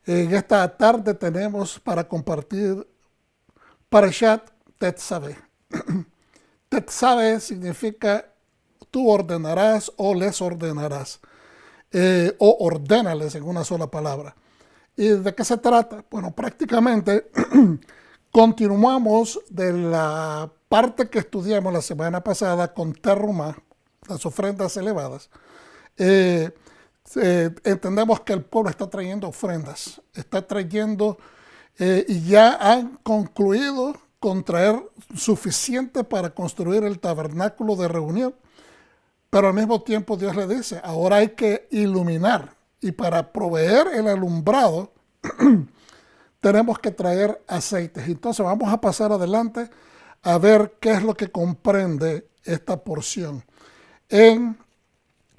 En esta tarde tenemos para compartir Parashat Tetzaveh. Tetzaveh significa tú ordenarás o les ordenarás, o ordénales en una sola palabra. ¿Y de qué se trata? Bueno, prácticamente continuamos de la parte que estudiamos la semana pasada con Terumá, las ofrendas elevadas. Eh, Entendemos que el pueblo está trayendo ofrendas, está trayendo y ya han concluido con traer suficiente para construir el tabernáculo de reunión, pero al mismo tiempo Dios le dice, ahora hay que iluminar y para proveer el alumbrado tenemos que traer aceites. Entonces vamos a pasar adelante a ver qué es lo que comprende esta porción.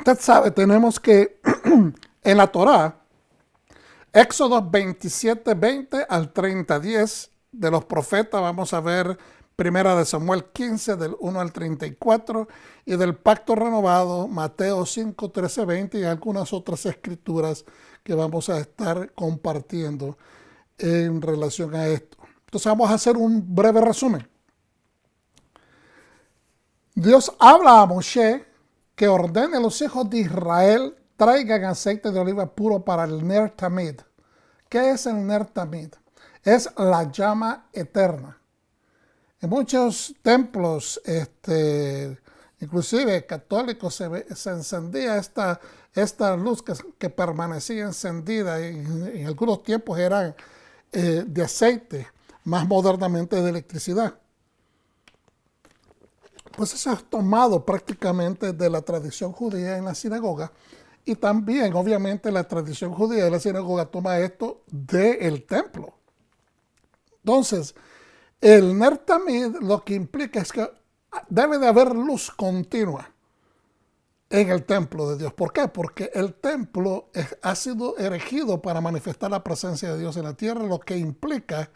Usted sabe, tenemos que en la Torá, Éxodo 27:20 al 30:10 de los profetas, vamos a ver Primera de Samuel 15 del 1 al 34 y del Pacto Renovado, Mateo 5, 13, 20 y algunas otras escrituras que vamos a estar compartiendo en relación a esto. Entonces vamos a hacer un breve resumen. Dios habla a Moshe que ordene a los hijos de Israel traigan aceite de oliva puro para el Ner Tamid. ¿Qué es el Ner Tamid? Es la llama eterna. En muchos templos, inclusive católicos, se encendía esta luz que permanecía encendida. En algunos tiempos era de aceite, más modernamente de electricidad. Pues eso es tomado prácticamente de la tradición judía en la sinagoga y también obviamente la tradición judía de la sinagoga toma esto del templo. Entonces, el Ner Tamid lo que implica es que debe de haber luz continua en el templo de Dios. ¿Por qué? Porque el templo ha sido erigido para manifestar la presencia de Dios en la tierra, lo que implica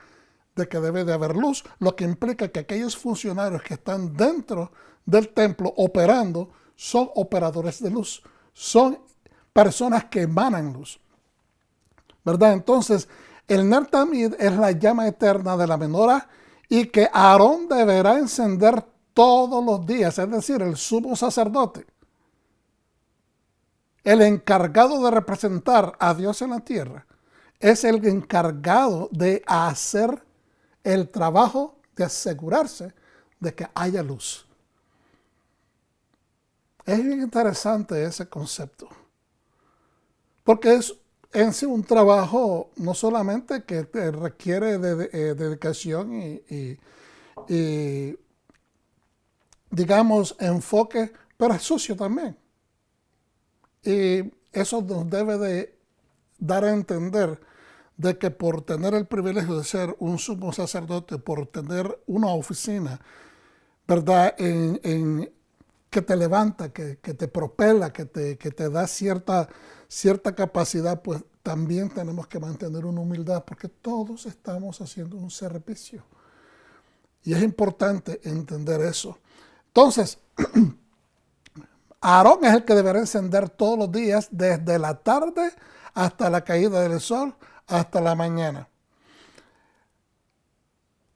de que debe de haber luz, lo que implica que aquellos funcionarios que están dentro del templo operando son operadores de luz, son personas que emanan luz, ¿verdad? Entonces, el Ner Tamid es la llama eterna de la menorá y que Aarón deberá encender todos los días, es decir, el sumo sacerdote, el encargado de representar a Dios en la tierra, es el encargado de hacer el trabajo de asegurarse de que haya luz. Es bien interesante ese concepto, porque es en sí un trabajo no solamente que requiere de dedicación y, digamos, enfoque, pero es sucio también. Y eso nos debe de dar a entender de que por tener el privilegio de ser un sumo sacerdote, por tener una oficina, ¿verdad? Que te levanta, que te propela, que te da cierta capacidad, pues también tenemos que mantener una humildad porque todos estamos haciendo un servicio. Y es importante entender eso. Entonces, Aarón es el que deberá encender todos los días, desde la tarde hasta la caída del sol, hasta la mañana.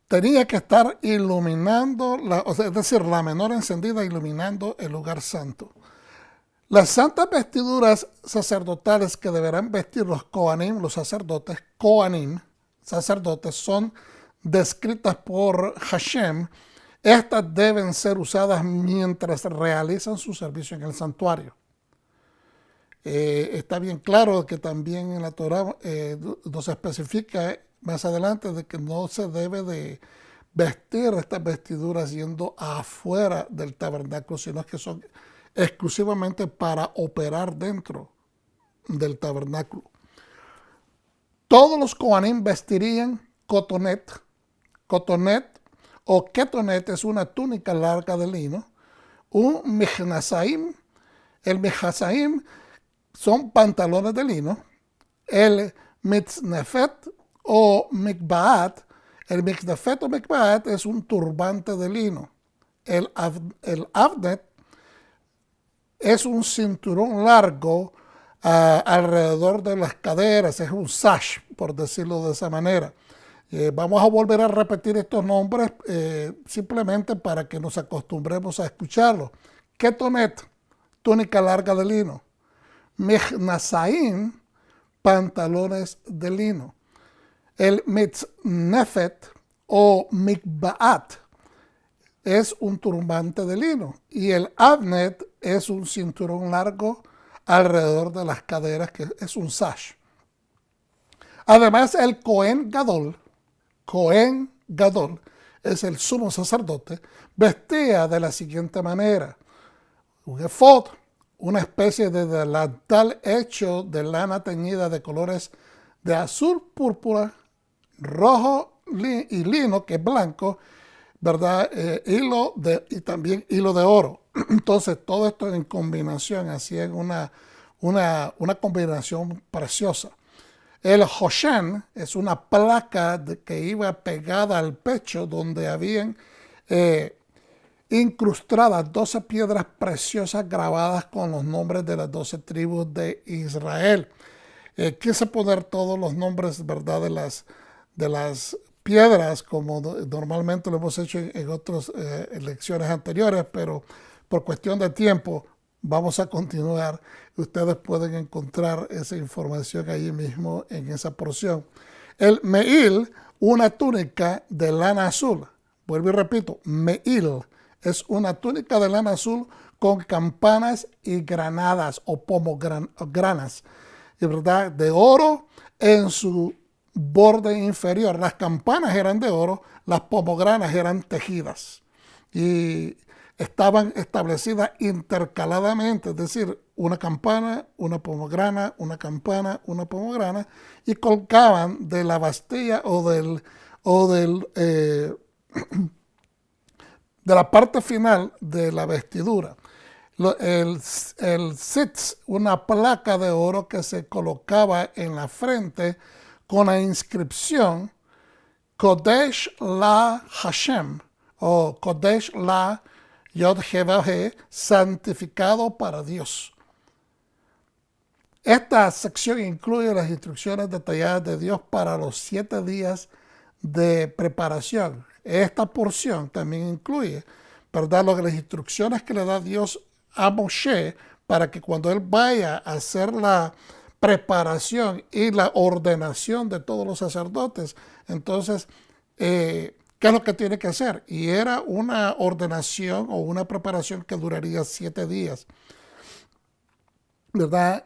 Tenía que estar iluminando, es decir, la menorá encendida iluminando el lugar santo. Las santas vestiduras sacerdotales que deberán vestir los Kohanim, los sacerdotes, Kohanim, sacerdotes, son descritas por Hashem. Estas deben ser usadas mientras realizan su servicio en el santuario. Está bien claro que también en la Torah nos especifica más adelante de que no se debe de vestir estas vestiduras yendo afuera del tabernáculo, sino que son exclusivamente para operar dentro del tabernáculo. Todos los Kohanim vestirían cotonet. Cotonet o ketonet es una túnica larga de lino. Un michnasayim, el michnasayim son pantalones de lino. El mitznefet o mikbaat, el mitznefet o mikbaat es un turbante de lino. El avnet es un cinturón largo alrededor de las caderas, es un sash, por decirlo de esa manera. Vamos a volver a repetir estos nombres simplemente para que nos acostumbremos a escucharlos. Ketonet, túnica larga de lino. Michnasa'im, pantalones de lino. El mitznefet o mikbaat es un turbante de lino y el avnet es un cinturón largo alrededor de las caderas, que es un sash. Además, el Cohen Gadol es el sumo sacerdote, vestía de la siguiente manera: un efod, una especie de delantal hecho de lana teñida de colores de azul, púrpura, rojo y lino, que es blanco, ¿verdad? Y también hilo de oro. Entonces, todo esto en combinación, hacían una combinación preciosa. El Hoshen es una placa que iba pegada al pecho, donde habían incrustadas 12 piedras preciosas grabadas con los nombres de las 12 tribus de Israel. Quise poner todos los nombres, ¿verdad?, de las piedras, como normalmente lo hemos hecho en otras lecciones anteriores, pero por cuestión de tiempo vamos a continuar. Ustedes pueden encontrar esa información allí mismo en esa porción. El Meil, una túnica de lana azul. Vuelvo y repito, Meil es una túnica de lana azul con campanas y granadas o pomogranas, ¿verdad?, de oro en su borde inferior. Las campanas eran de oro, las pomogranas eran tejidas y estaban establecidas intercaladamente, es decir, una campana, una pomograna, una campana, una pomograna, y colgaban de la bastilla de la parte final de la vestidura. El sitz, una placa de oro que se colocaba en la frente con la inscripción Kodesh la Hashem, o Kodesh la Yod-Heh-Vav-He, santificado para Dios. Esta sección incluye las instrucciones detalladas de Dios para los 7 días de preparación. Esta porción también incluye, ¿verdad?, las instrucciones que le da Dios a Moshe para que cuando él vaya a hacer la preparación y la ordenación de todos los sacerdotes, entonces, ¿qué es lo que tiene que hacer? Y era una ordenación o una preparación que duraría 7 días, ¿verdad?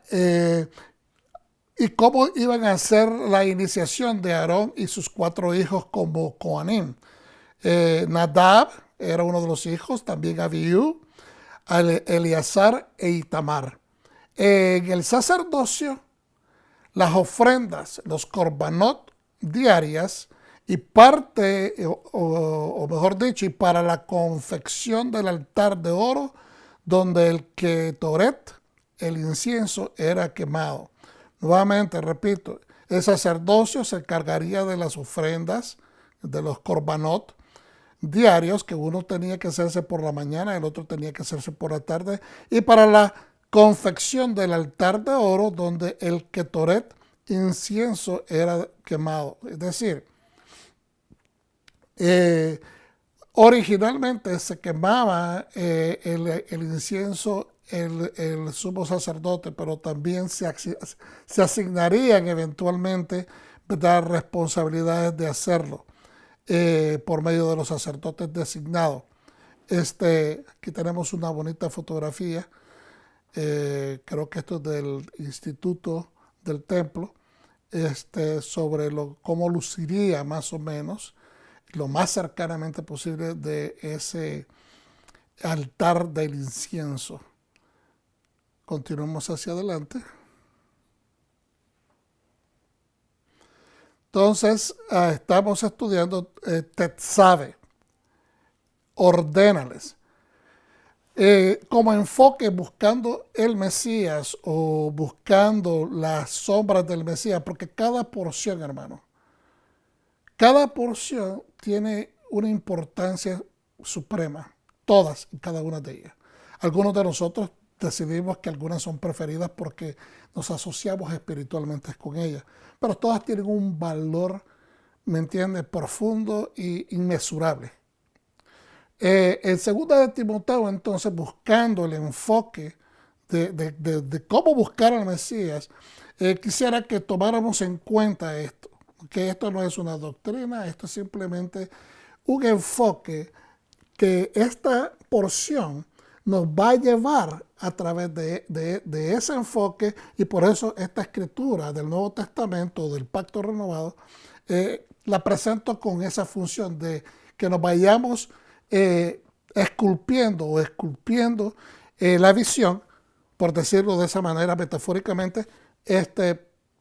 Y cómo iban a hacer la iniciación de Aarón y sus 4 hijos como Coanim. Nadab era uno de los hijos, también Abiú, Eleazar e Itamar. En el sacerdocio, las ofrendas, los korbanot diarias y parte, o mejor dicho, y para la confección del altar de oro, donde el ketoret, el incienso, era quemado. Nuevamente, repito, el sacerdocio se encargaría de las ofrendas, de los korbanot diarios, que uno tenía que hacerse por la mañana, el otro tenía que hacerse por la tarde, y para la confección del altar de oro, donde el ketoret, incienso, era quemado. Es decir, originalmente se quemaba el incienso el sumo sacerdote, pero también se asignarían eventualmente, ¿verdad?, responsabilidades de hacerlo por medio de los sacerdotes designados. Aquí tenemos una bonita fotografía. Creo que esto es del Instituto del Templo, sobre cómo luciría más o menos, lo más cercanamente posible, de ese altar del incienso. Continuamos hacia adelante. Entonces, estamos estudiando Tetzave, ordénales. Como enfoque, buscando el Mesías o buscando las sombras del Mesías, porque cada porción, hermano, cada porción tiene una importancia suprema, todas y cada una de ellas. Algunos de nosotros decidimos que algunas son preferidas porque nos asociamos espiritualmente con ellas. Pero todas tienen un valor, ¿me entiendes?, profundo e inmesurable. En segunda de Timoteo, entonces, buscando el enfoque de cómo buscar al Mesías, quisiera que tomáramos en cuenta esto, que esto no es una doctrina, esto es simplemente un enfoque que esta porción nos va a llevar a través de ese enfoque, y por eso esta escritura del Nuevo Testamento, del Pacto Renovado, la presento con esa función de que nos vayamos esculpiendo la visión, por decirlo de esa manera metafóricamente,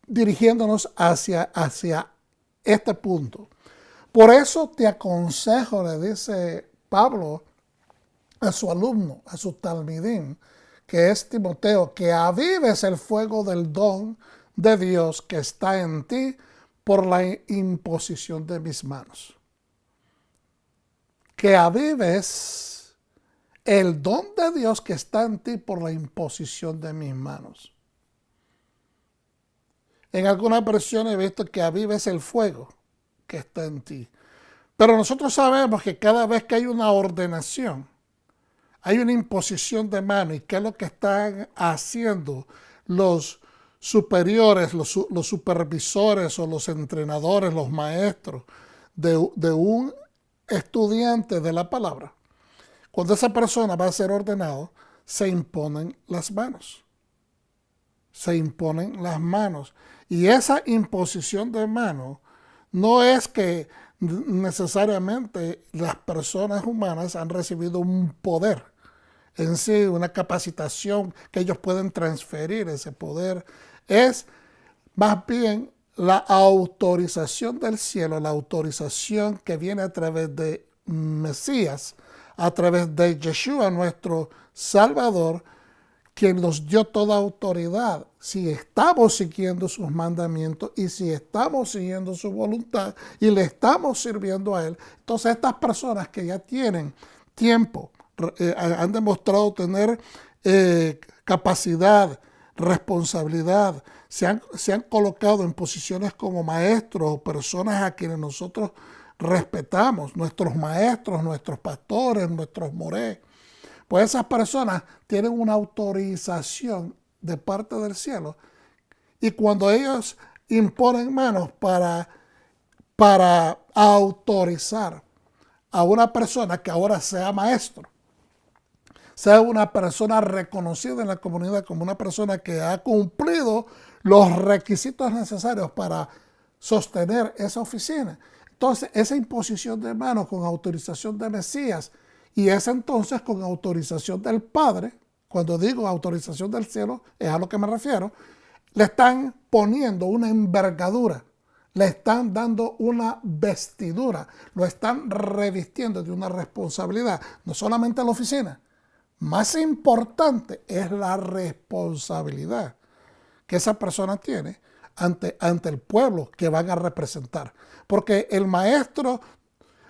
dirigiéndonos hacia este punto. Por eso te aconsejo, le dice Pablo a su alumno, a su talmidín, que es Timoteo, que avives el fuego del don de Dios que está en ti por la imposición de mis manos. Que avives el don de Dios que está en ti por la imposición de mis manos. En algunas versiones he visto que avives el fuego que está en ti. Pero nosotros sabemos que cada vez que hay una ordenación, hay una imposición de mano. ¿Y qué es lo que están haciendo los superiores, los supervisores o los entrenadores, los maestros de un estudiante de la palabra? Cuando esa persona va a ser ordenado, se imponen las manos. Se imponen las manos. Y esa imposición de manos no es que necesariamente las personas humanas han recibido un poder en sí, una capacitación que ellos pueden transferir ese poder. Es más bien la autorización del cielo, la autorización que viene a través de Mesías, a través de Yeshua, nuestro Salvador, quien nos dio toda autoridad. Si estamos siguiendo sus mandamientos y si estamos siguiendo su voluntad y le estamos sirviendo a Él, entonces estas personas que ya tienen tiempo, han demostrado tener capacidad, responsabilidad, se han colocado en posiciones como maestros o personas a quienes nosotros respetamos, nuestros maestros, nuestros pastores, nuestros morés. Pues esas personas tienen una autorización de parte del cielo, y cuando ellos imponen manos para autorizar a una persona que ahora sea maestro, sea una persona reconocida en la comunidad como una persona que ha cumplido los requisitos necesarios para sostener esa oficina, entonces esa imposición de manos con autorización de Mesías, y es entonces con autorización del Padre, cuando digo autorización del cielo, es a lo que me refiero, le están poniendo una envergadura, le están dando una vestidura, lo están revistiendo de una responsabilidad, no solamente en la oficina. Más importante es la responsabilidad que esa persona tiene ante el pueblo que van a representar. Porque el maestro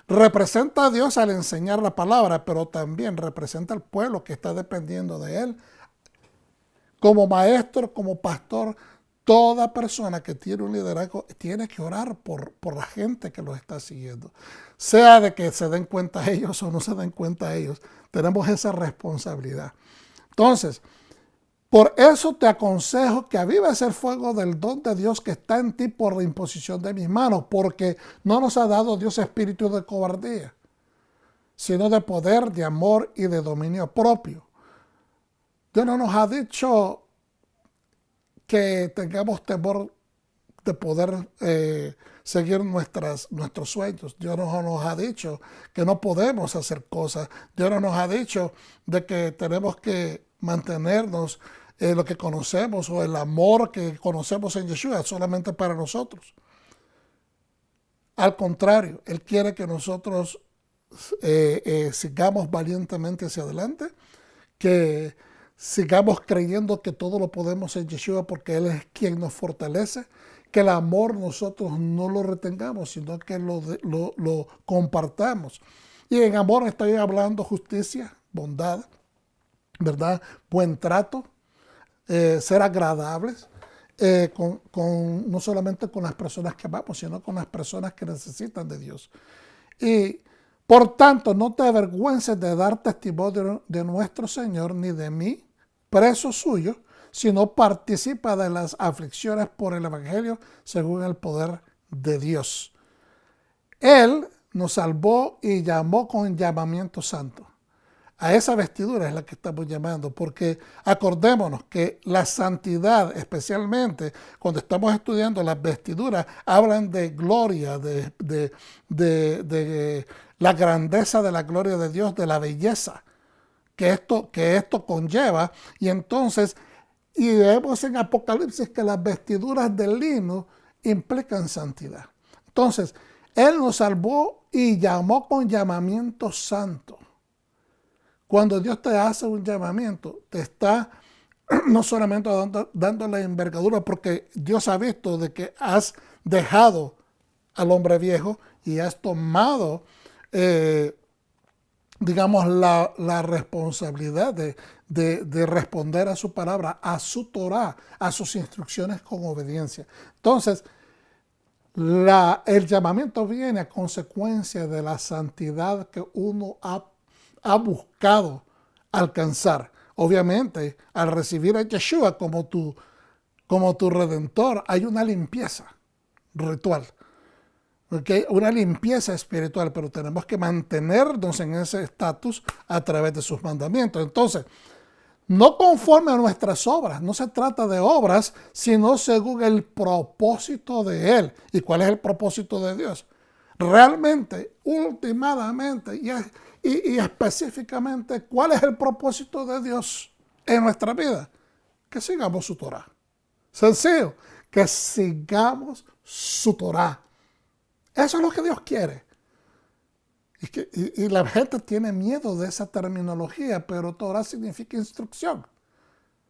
representa a Dios al enseñar la palabra, pero también representa al pueblo que está dependiendo de él. Como maestro, como pastor, toda persona que tiene un liderazgo tiene que orar por la gente que lo está siguiendo. Sea de que se den cuenta ellos o no se den cuenta ellos, tenemos esa responsabilidad. Entonces, por eso te aconsejo que avives el fuego del don de Dios que está en ti por la imposición de mis manos, porque no nos ha dado Dios espíritu de cobardía, sino de poder, de amor y de dominio propio. Dios no nos ha dicho que tengamos temor de poder seguir nuestros sueños. Dios no nos ha dicho que no podemos hacer cosas. Dios no nos ha dicho de que tenemos que mantenernos lo que conocemos o el amor que conocemos en Yeshua solamente para nosotros. Al contrario, Él quiere que nosotros sigamos valientemente hacia adelante, que sigamos creyendo que todo lo podemos en Yeshua porque Él es quien nos fortalece, que el amor nosotros no lo retengamos, sino que lo compartamos. Y en amor estoy hablando justicia, bondad, ¿verdad? Buen trato, ser agradables, no solamente con las personas que amamos, sino con las personas que necesitan de Dios. Y por tanto, no te avergüences de dar testimonio de nuestro Señor, ni de mí, preso suyo, sino participa de las aflicciones por el Evangelio según el poder de Dios. Él nos salvó y llamó con llamamiento santo. A esa vestidura es la que estamos llamando, porque acordémonos que la santidad, especialmente cuando estamos estudiando las vestiduras, hablan de gloria, de la grandeza de la gloria de Dios, de la belleza que esto conlleva. Y entonces, y vemos en Apocalipsis que las vestiduras de lino implican santidad. Entonces, Él nos salvó y llamó con llamamiento santo. Cuando Dios te hace un llamamiento, te está no solamente dando la envergadura, porque Dios ha visto de que has dejado al hombre viejo y has tomado, digamos, la responsabilidad de responder a su palabra, a su Torah, a sus instrucciones con obediencia. Entonces, el llamamiento viene a consecuencia de la santidad que uno ha buscado alcanzar. Obviamente, al recibir a Yeshua como tu redentor, hay una limpieza ritual, ¿okay? Una limpieza espiritual, pero tenemos que mantenernos en ese estatus a través de sus mandamientos. Entonces, no conforme a nuestras obras, no se trata de obras, sino según el propósito de Él. ¿Y cuál es el propósito de Dios? Realmente, ultimadamente y específicamente, ¿cuál es el propósito de Dios en nuestra vida? Que sigamos su Torah. Sencillo, que sigamos su Torah. Eso es lo que Dios quiere. Y la gente tiene miedo de esa terminología, pero Torah significa instrucción,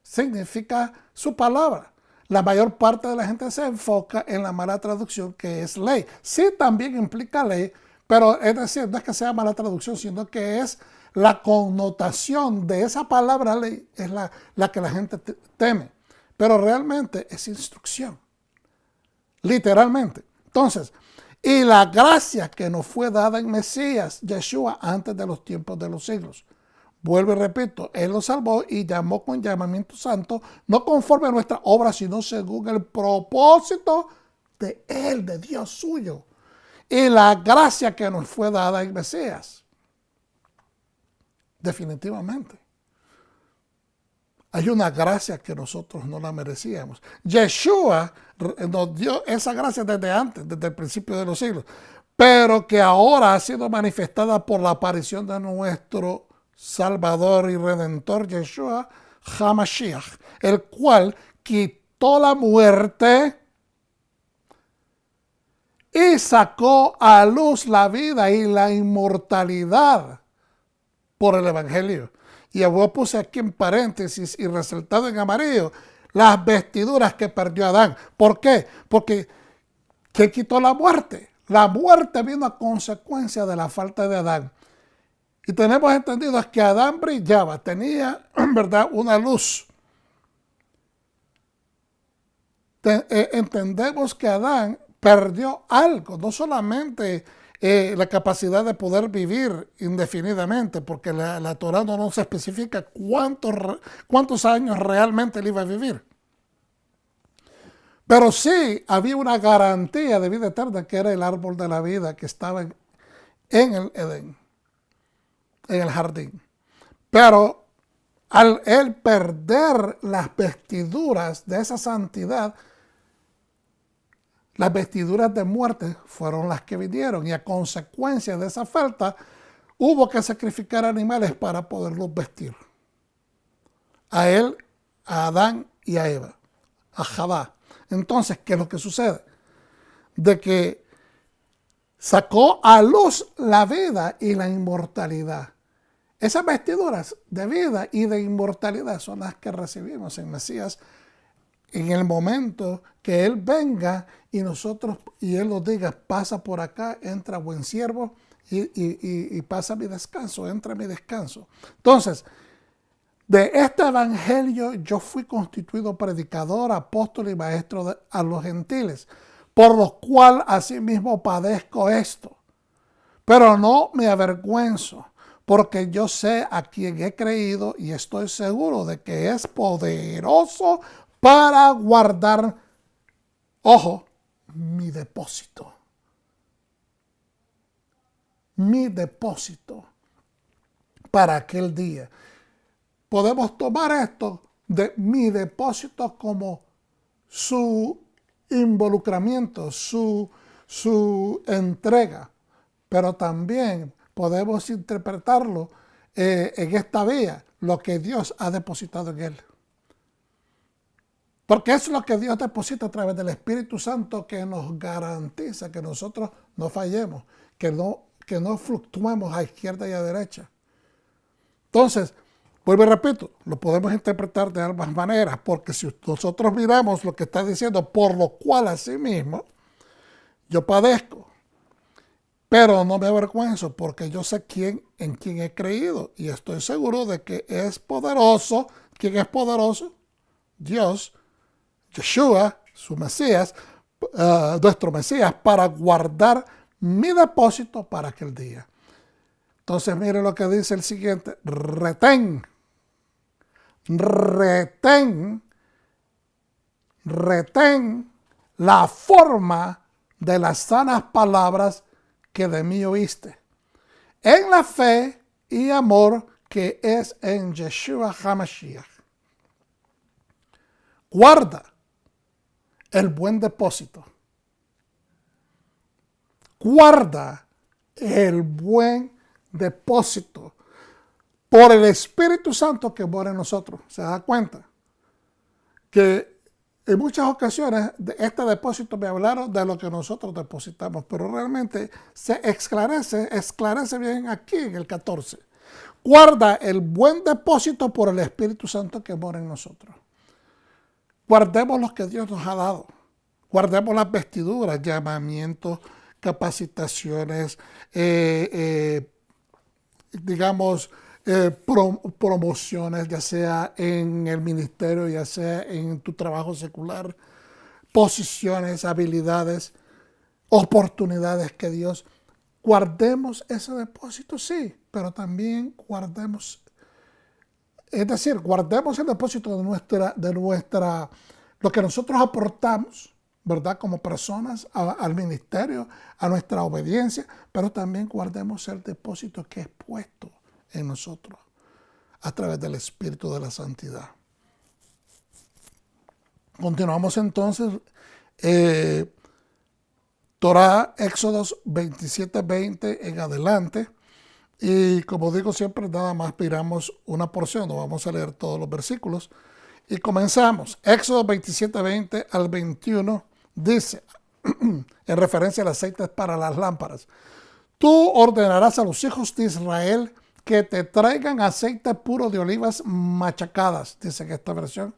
significa su palabra. La mayor parte de la gente se enfoca en la mala traducción que es ley. Sí, también implica ley, pero es decir, no es que sea mala traducción, sino que es la connotación de esa palabra ley, es la que la gente teme. Pero realmente es instrucción, literalmente. Entonces, y la gracia que nos fue dada en Mesías, Yeshua, antes de los tiempos de los siglos. Vuelvo y repito, Él nos salvó y llamó con llamamiento santo, no conforme a nuestra obra, sino según el propósito de Él, de Dios suyo. Y la gracia que nos fue dada en Mesías. Definitivamente. Hay una gracia que nosotros no la merecíamos. Yeshua nos dio esa gracia desde antes, desde el principio de los siglos, pero que ahora ha sido manifestada por la aparición de nuestro Salvador y Redentor, Yeshua HaMashiach, el cual quitó la muerte y sacó a luz la vida y la inmortalidad por el Evangelio. Y yo puse aquí en paréntesis y resaltado en amarillo las vestiduras que perdió Adán. ¿Por qué? Porque ¿qué quitó la muerte? La muerte vino a consecuencia de la falta de Adán. Y tenemos entendido que Adán brillaba, tenía, ¿verdad?, una luz. Entendemos que Adán perdió algo, no solamente la capacidad de poder vivir indefinidamente, porque la Torah no nos especifica cuántos años realmente él iba a vivir. Pero sí había una garantía de vida eterna, que era el árbol de la vida que estaba en el Edén, en el jardín. Pero al él perder las vestiduras de esa santidad, las vestiduras de muerte fueron las que vinieron, y a consecuencia de esa falta hubo que sacrificar animales para poderlos vestir. A él, a Adán y a Eva, a Jabá. Entonces, ¿qué es lo que sucede? De que sacó a luz la vida y la inmortalidad. Esas vestiduras de vida y de inmortalidad son las que recibimos en Mesías en el momento que Él venga y Él nos diga: pasa por acá, entra buen siervo y pasa mi descanso, entra mi descanso. Entonces, De este evangelio yo fui constituido predicador, apóstol y maestro a los gentiles, por lo cual asimismo padezco esto. Pero no me avergüenzo, porque yo sé a quien he creído y estoy seguro de que es poderoso para guardar, ojo, mi depósito. Mi depósito para aquel día. Podemos tomar esto de mi depósito como su involucramiento, su entrega, pero también podemos interpretarlo en esta vía, lo que Dios ha depositado en él. Porque es lo que Dios deposita a través del Espíritu Santo que nos garantiza que nosotros no fallemos, que no fluctuemos a izquierda y a derecha. Entonces, vuelvo y repito, lo podemos interpretar de ambas maneras, porque si nosotros miramos lo que está diciendo, por lo cual asimismo yo padezco, pero no me avergüenzo, porque yo sé en quién he creído y estoy seguro de que es poderoso. ¿Quién es poderoso? Dios, Yeshua, su Mesías, nuestro Mesías, para guardar mi depósito para aquel día. Entonces, mire lo que dice el siguiente: retén la forma de las sanas palabras que de mí oíste, en la fe y amor que es en Yeshua HaMashiach. Guarda el buen depósito. Guarda el buen depósito por el Espíritu Santo que mora en nosotros. ¿Se da cuenta? Que en muchas ocasiones de este depósito me hablaron de lo que nosotros depositamos, pero realmente se esclarece bien aquí en el 14. Guarda el buen depósito por el Espíritu Santo que mora en nosotros. Guardemos lo que Dios nos ha dado. Guardemos las vestiduras, llamamientos, capacitaciones, promociones, ya sea en el ministerio, ya sea en tu trabajo secular, posiciones, habilidades, oportunidades que Dios. Guardemos ese depósito, sí, pero también guardemos, es decir, guardemos el depósito de nuestra, lo que nosotros aportamos, ¿verdad? Como personas al ministerio, a nuestra obediencia, pero también guardemos el depósito que es puesto en nosotros a través del Espíritu de la Santidad. Continuamos entonces, Torah, Éxodos 27:20 en adelante. Y como digo siempre, nada más miramos una porción, no vamos a leer todos los versículos. Y comenzamos. Éxodo 27:20 al 21 dice, en referencia al aceite para las lámparas: tú ordenarás a los hijos de Israel que te traigan aceite puro de olivas machacadas, dice en esta versión,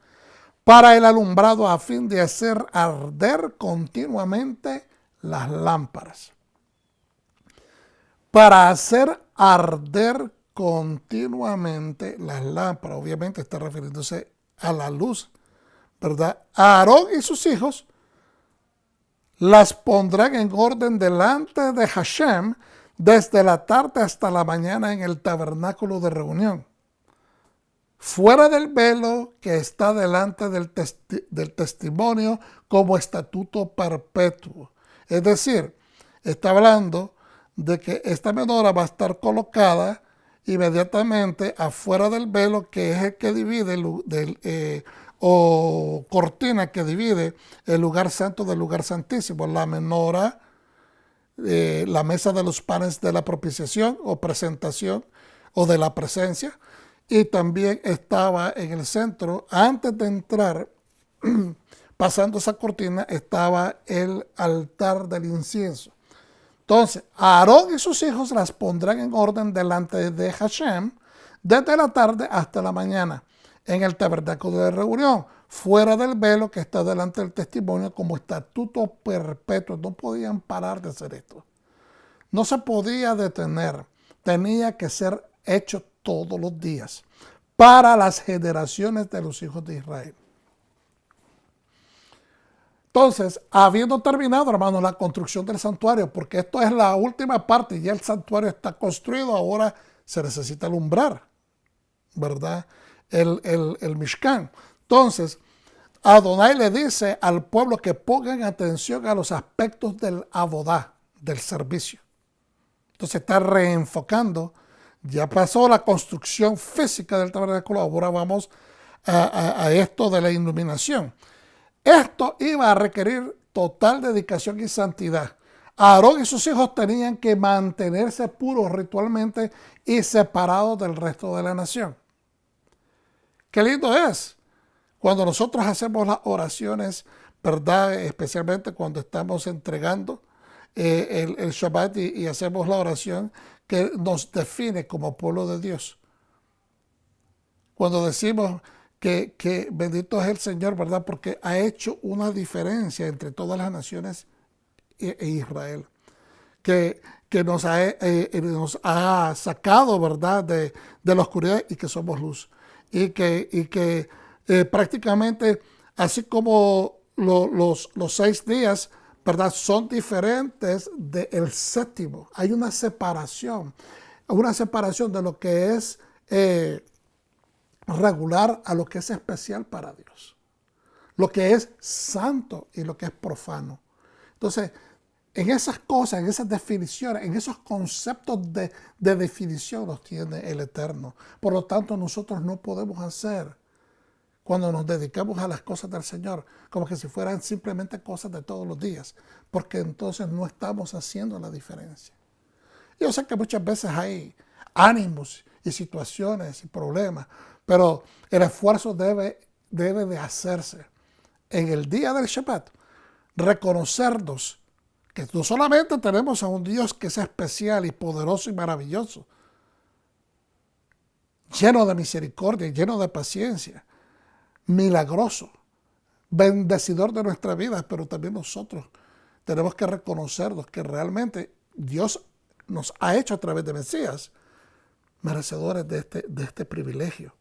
para el alumbrado, a fin de hacer arder continuamente las lámparas. Para hacer arder continuamente las lámparas. Obviamente está refiriéndose a la luz, ¿verdad? Aarón y sus hijos las pondrán en orden delante de Hashem desde la tarde hasta la mañana en el tabernáculo de reunión, fuera del velo que está delante del testimonio, como estatuto perpetuo. Es decir, está hablando de que esta menorá va a estar colocada inmediatamente afuera del velo, que es el que divide o cortina que divide el lugar santo del lugar santísimo. La menorá, la mesa de los panes de la propiciación o presentación o de la presencia, y también estaba en el centro, antes de entrar, pasando esa cortina, estaba el altar del incienso. Entonces, Aarón y sus hijos las pondrán en orden delante de Hashem desde la tarde hasta la mañana en el tabernáculo de reunión, fuera del velo que está delante del testimonio, como estatuto perpetuo. No podían parar de hacer esto. No se podía detener. Tenía que ser hecho todos los días para las generaciones de los hijos de Israel. Entonces, habiendo terminado, hermanos, la construcción del santuario, porque esto es la última parte, y ya el santuario está construido, ahora se necesita alumbrar, ¿verdad? El Mishkan. Entonces, Adonai le dice al pueblo que pongan atención a los aspectos del abodá, del servicio. Entonces está reenfocando. Ya pasó la construcción física del tabernáculo, ahora vamos a esto de la iluminación. Esto iba a requerir total dedicación y santidad. Aarón y sus hijos tenían que mantenerse puros ritualmente y separados del resto de la nación. Qué lindo es cuando nosotros hacemos las oraciones, ¿verdad? Especialmente cuando estamos entregando el Shabbat y hacemos la oración que nos define como pueblo de Dios. Cuando decimos que bendito es el Señor, ¿verdad? Porque ha hecho una diferencia entre todas las naciones e Israel. Que nos ha sacado, ¿verdad? De la oscuridad y que somos luz. Y que prácticamente, así como los 6 días, ¿verdad? Son diferentes del séptimo. Hay una separación de lo que es regular a lo que es especial para Dios. Lo que es santo y lo que es profano. Entonces, en esas cosas, en esas definiciones, en esos conceptos de definición los tiene el Eterno. Por lo tanto, nosotros no podemos hacer, cuando nos dedicamos a las cosas del Señor, como que si fueran simplemente cosas de todos los días, porque entonces no estamos haciendo la diferencia. Yo sé que muchas veces hay ánimos y situaciones y problemas, pero el esfuerzo debe de hacerse en el día del Shabbat, reconocernos que no solamente tenemos a un Dios que es especial y poderoso y maravilloso, lleno de misericordia, lleno de paciencia, milagroso, bendecidor de nuestra vida, pero también nosotros tenemos que reconocernos que realmente Dios nos ha hecho a través de Mesías merecedores de este privilegio.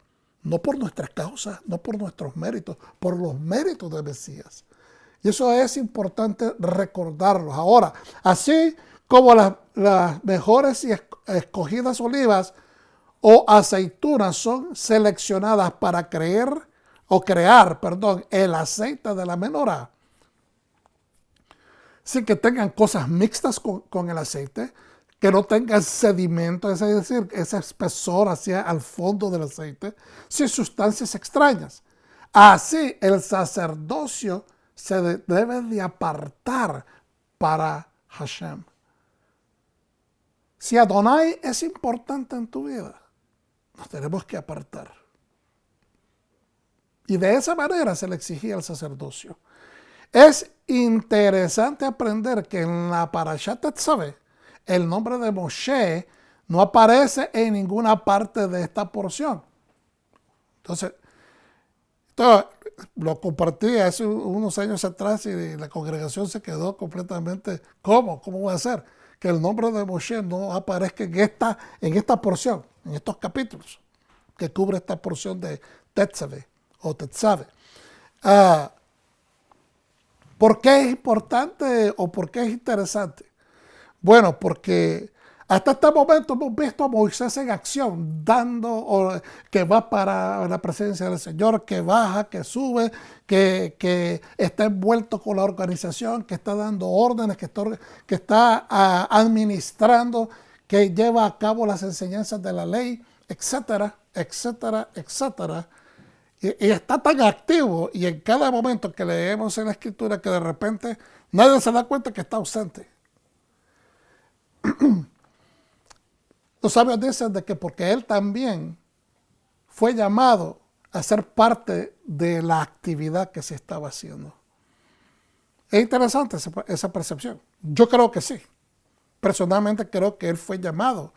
No por nuestras causas, no por nuestros méritos, por los méritos de Mesías. Y eso es importante recordarlo. Ahora, así como las mejores y escogidas olivas o aceitunas son seleccionadas para crear el aceite de la menorá, sin que tengan cosas mixtas con el aceite, que no tengan sedimento, es decir, ese espesor hacia al fondo del aceite, sin sustancias extrañas. Así el sacerdocio se debe de apartar para Hashem. Si Adonai es importante en tu vida, nos tenemos que apartar. Y de esa manera se le exigía al sacerdocio. Es interesante aprender que en la Parashat Tetzaveh, el nombre de Moshe no aparece en ninguna parte de esta porción. Entonces lo compartí hace unos años atrás y la congregación se quedó completamente, ¿cómo va a ser que el nombre de Moshe no aparezca en esta porción, en estos capítulos que cubre esta porción de Tetzaveh o Tetzaveh? ¿Por qué es importante o por qué es interesante? Bueno, porque hasta este momento hemos visto a Moisés en acción, que va para la presencia del Señor, que baja, que sube, que está envuelto con la organización, que está dando órdenes, que está administrando, que lleva a cabo las enseñanzas de la ley, etcétera, etcétera, etcétera. Y está tan activo y en cada momento que leemos en la Escritura que de repente nadie se da cuenta que está ausente. Los sabios dicen de que porque él también fue llamado a ser parte de la actividad que se estaba haciendo. Es interesante esa percepción. Yo creo que sí. Personalmente creo que él fue llamado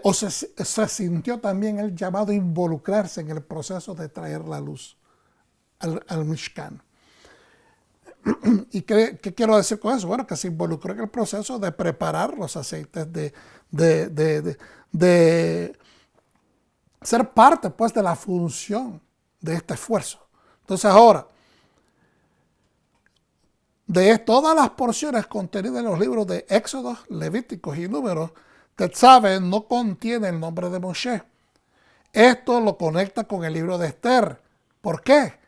o se sintió también el llamado a involucrarse en el proceso de traer la luz al Mishkan. ¿Y qué quiero decir con eso? Bueno, que se involucró en el proceso de preparar los aceites, de ser parte pues de la función de este esfuerzo. Entonces ahora, de todas las porciones contenidas en los libros de Éxodo, Levíticos y Números, Tetzave no contiene el nombre de Moshe. Esto lo conecta con el libro de Esther. ¿Por qué?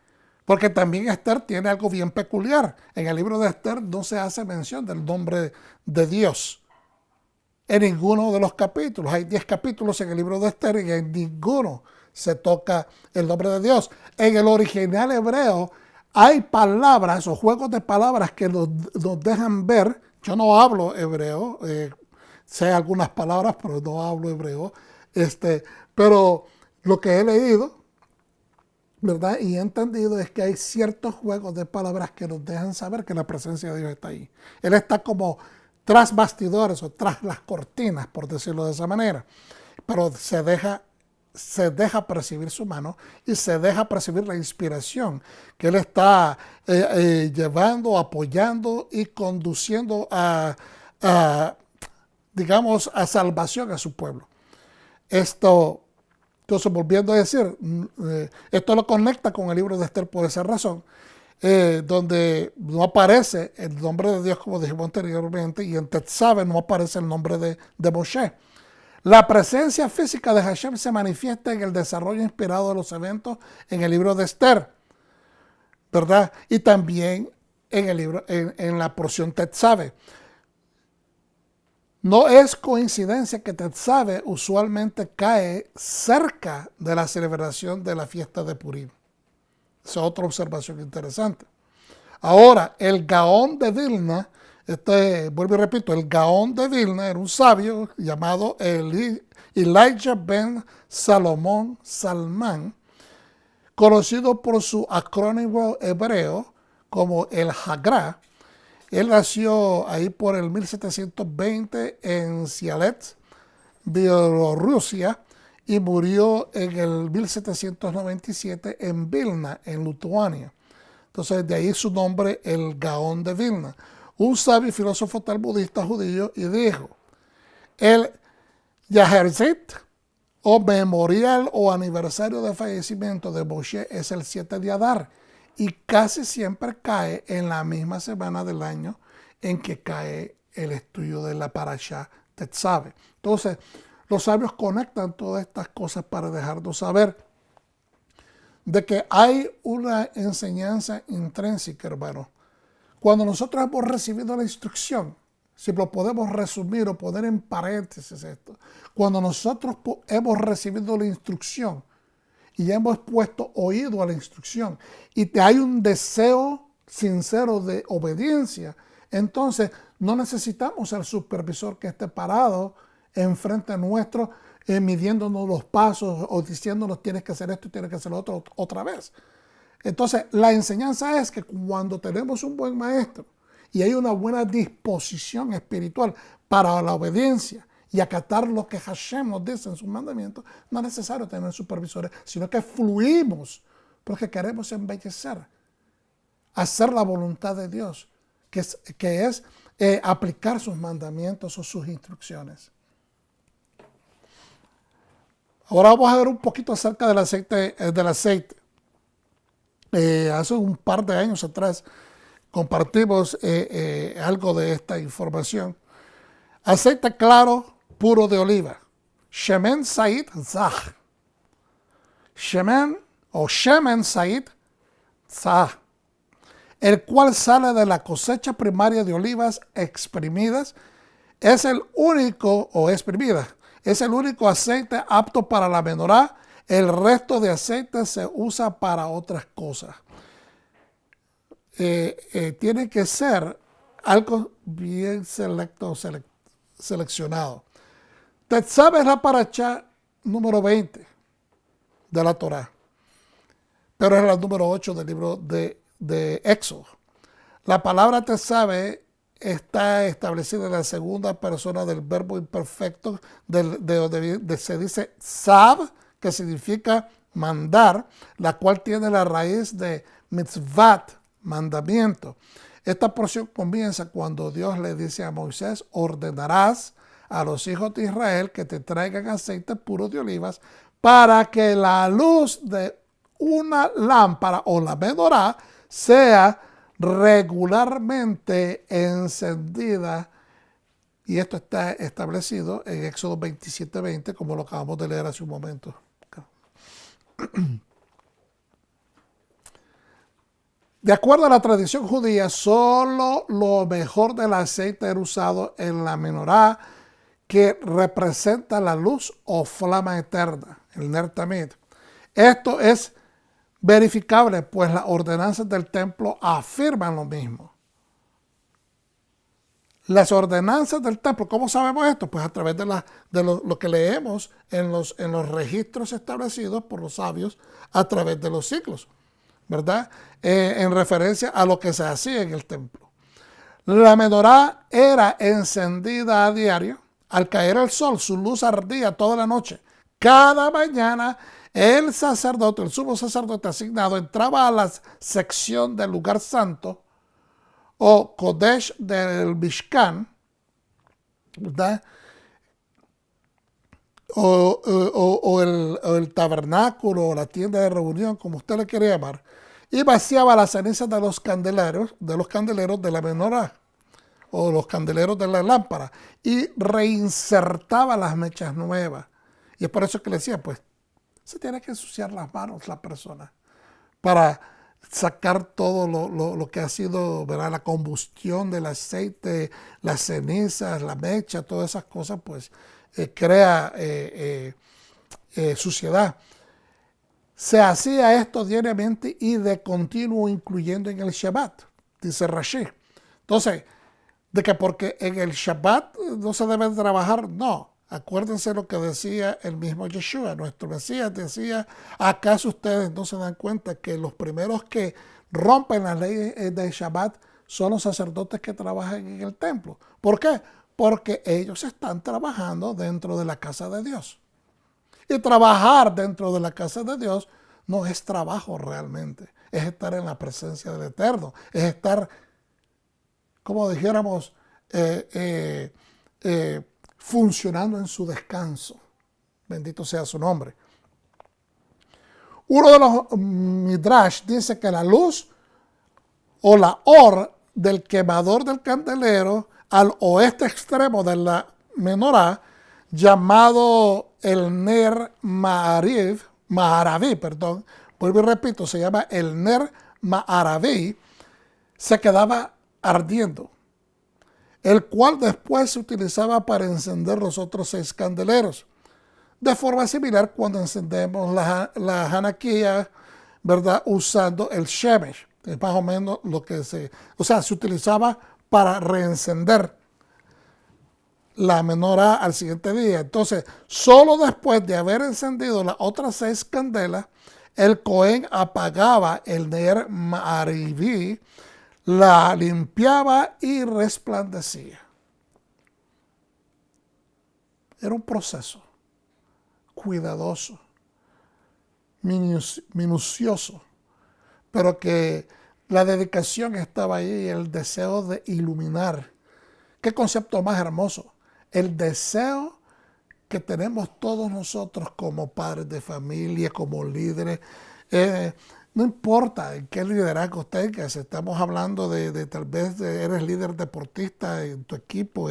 Porque también Esther tiene algo bien peculiar. En el libro de Esther no se hace mención del nombre de Dios en ninguno de los capítulos. Hay 10 capítulos en el libro de Esther y en ninguno se toca el nombre de Dios. En el original hebreo hay palabras o juegos de palabras que nos dejan ver. Yo no hablo hebreo, sé algunas palabras, pero no hablo hebreo. Pero lo que he leído, ¿verdad? Y he entendido es que hay ciertos juegos de palabras que nos dejan saber que la presencia de Dios está ahí. Él está como tras bastidores o tras las cortinas, por decirlo de esa manera. Pero se deja percibir su mano y se deja percibir la inspiración que Él está llevando, apoyando y conduciendo digamos, a salvación a su pueblo. Entonces, volviendo a decir, esto lo conecta con el libro de Esther por esa razón, donde no aparece el nombre de Dios, como dijimos anteriormente, y en Tetzave no aparece el nombre de Moshe. La presencia física de Hashem se manifiesta en el desarrollo inspirado de los eventos en el libro de Esther, ¿verdad? Y también en el libro, en la porción Tetzave. No es coincidencia que Tetzave usualmente cae cerca de la celebración de la fiesta de Purim. Esa es otra observación interesante. Ahora, el Gaón de Vilna, vuelvo y repito, el Gaón de Vilna era un sabio llamado Elijah ben Salomón Salmán, conocido por su acrónimo hebreo como el Hagra. Él nació ahí por el 1720 en Sialet, Bielorrusia, y murió en el 1797 en Vilna, en Lituania. Entonces, de ahí su nombre, el Gaón de Vilna. Un sabio y filósofo talmudista judío, y dijo, el Yaherzit, o memorial o aniversario de fallecimiento de Moshe, es el 7 de Adar, y casi siempre cae en la misma semana del año en que cae el estudio de la Parashá Tetzave. Entonces, los sabios conectan todas estas cosas para dejarnos saber de que hay una enseñanza intrínseca, hermano. Cuando nosotros hemos recibido la instrucción, si lo podemos resumir o poner en paréntesis esto, cuando nosotros hemos recibido la instrucción y hemos puesto oído a la instrucción y hay un deseo sincero de obediencia, entonces no necesitamos al supervisor que esté parado enfrente nuestro midiéndonos los pasos o diciéndonos tienes que hacer esto y tienes que hacer lo otro otra vez. Entonces la enseñanza es que cuando tenemos un buen maestro y hay una buena disposición espiritual para la obediencia y acatar lo que Hashem nos dice en sus mandamientos, no es necesario tener supervisores, sino que fluimos porque queremos embellecer, hacer la voluntad de Dios, que es aplicar sus mandamientos o sus instrucciones. Ahora vamos a ver un poquito acerca del aceite. Hace un par de años atrás compartimos algo de esta información. Aceite claro, puro de oliva. Shemen Said Zah. Shemen o Shemen Said Zah. El cual sale de la cosecha primaria de olivas exprimidas. Es el único, o exprimidas, es el único aceite apto para la menorá. El resto de aceite se usa para otras cosas. Tiene que ser algo bien seleccionado. Tetzave es la parashá número 20 de la Torá, pero es la número 8 del libro de Éxodo. La palabra Tetzave está establecida en la segunda persona del verbo imperfecto, se dice Sab, que significa mandar, la cual tiene la raíz de mitzvat, mandamiento. Esta porción comienza cuando Dios le dice a Moisés, ordenarás a los hijos de Israel que te traigan aceite puro de olivas para que la luz de una lámpara o la menorá sea regularmente encendida. Y esto está establecido en Éxodo 27:20, como lo acabamos de leer hace un momento. De acuerdo a la tradición judía, solo lo mejor del aceite era usado en la menorá, que representa la luz o flama eterna, el Ner Tamid. Esto es verificable, pues las ordenanzas del templo afirman lo mismo. Las ordenanzas del templo, ¿cómo sabemos esto? Pues a través de lo que leemos en los registros establecidos por los sabios a través de los siglos, ¿verdad? En referencia a lo que se hacía en el templo. La menorá era encendida a diario. Al caer el sol, su luz ardía toda la noche. Cada mañana, el sacerdote, el sumo sacerdote asignado, entraba a la sección del lugar santo o Kodesh del Mishkan, ¿verdad? O el tabernáculo o la tienda de reunión, como usted le quiere llamar, y vaciaba las cenizas de los candeleros de la menorá o los candeleros de la lámpara y reinsertaba las mechas nuevas. Y es por eso que le decía, pues, se tiene que ensuciar las manos la persona para sacar todo lo que ha sido, ¿verdad? La combustión del aceite, las cenizas, la mecha, todas esas cosas, pues crea suciedad. Se hacía esto diariamente y de continuo, incluyendo en el Shabbat, dice Rashi. Entonces, de que porque en el Shabbat no se debe trabajar, no. Acuérdense lo que decía el mismo Yeshua, nuestro Mesías decía, ¿acaso ustedes no se dan cuenta que los primeros que rompen las leyes del Shabbat son los sacerdotes que trabajan en el templo? ¿Por qué? Porque ellos están trabajando dentro de la casa de Dios. Y trabajar dentro de la casa de Dios no es trabajo realmente, es estar en la presencia del Eterno, es estar, como dijéramos, funcionando en su descanso. Bendito sea su nombre. Uno de los Midrash dice que la luz o la or del quemador del candelero al oeste extremo de la menorá, llamado el Ner Ma'araví, vuelvo y repito, se llama el Ner Ma'araví, se quedaba ardiendo, el cual después se utilizaba para encender los otros 6 candeleros. De forma similar cuando encendemos la Hanukkah, ¿verdad? Usando el Shemesh. Es más o menos lo que se utilizaba para reencender la menorá al siguiente día. Entonces, solo después de haber encendido las otras 6 candelas, el Cohen apagaba el Ner Ma'araví, la limpiaba y resplandecía. Era un proceso cuidadoso, minucioso, pero que la dedicación estaba ahí, el deseo de iluminar. ¿Qué concepto más hermoso? El deseo que tenemos todos nosotros como padres de familia, como líderes. No importa en qué liderazgo tengas, estamos hablando de tal vez eres líder deportista en tu equipo,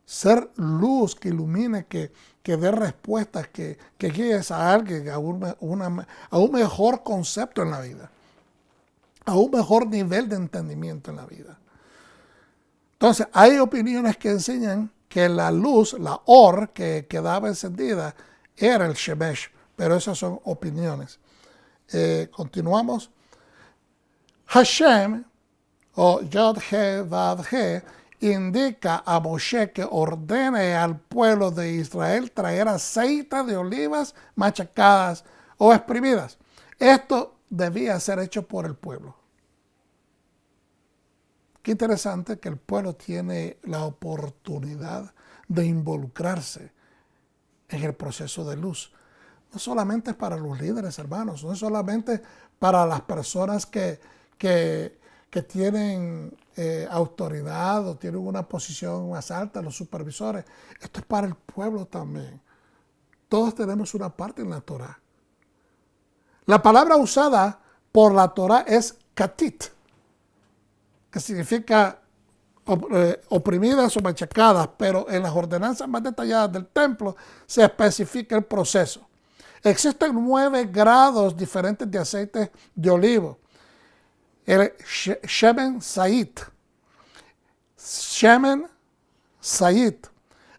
ser luz que ilumine, que dé respuestas, que guíes a alguien a un mejor concepto en la vida, a un mejor nivel de entendimiento en la vida. Entonces, hay opiniones que enseñan que la luz, la or que quedaba encendida, era el Shemesh, pero esas son opiniones. Continuamos. Hashem, o Yod-He, Vav-He, indica a Moshe que ordene al pueblo de Israel traer aceite de olivas machacadas o exprimidas. Esto debía ser hecho por el pueblo. Qué interesante que el pueblo tiene la oportunidad de involucrarse en el proceso de luz. No solamente para los líderes, hermanos, no solamente para las personas que tienen autoridad o tienen una posición más alta, los supervisores. Esto es para el pueblo también. todos tenemos una parte en la Torá. La palabra usada por la Torá es katit, que significa oprimidas o machacadas, pero en las ordenanzas más detalladas del templo se especifica el proceso. Existen 9 grados diferentes de aceite de olivo. El Shemen Zayit. Shemen Zayit.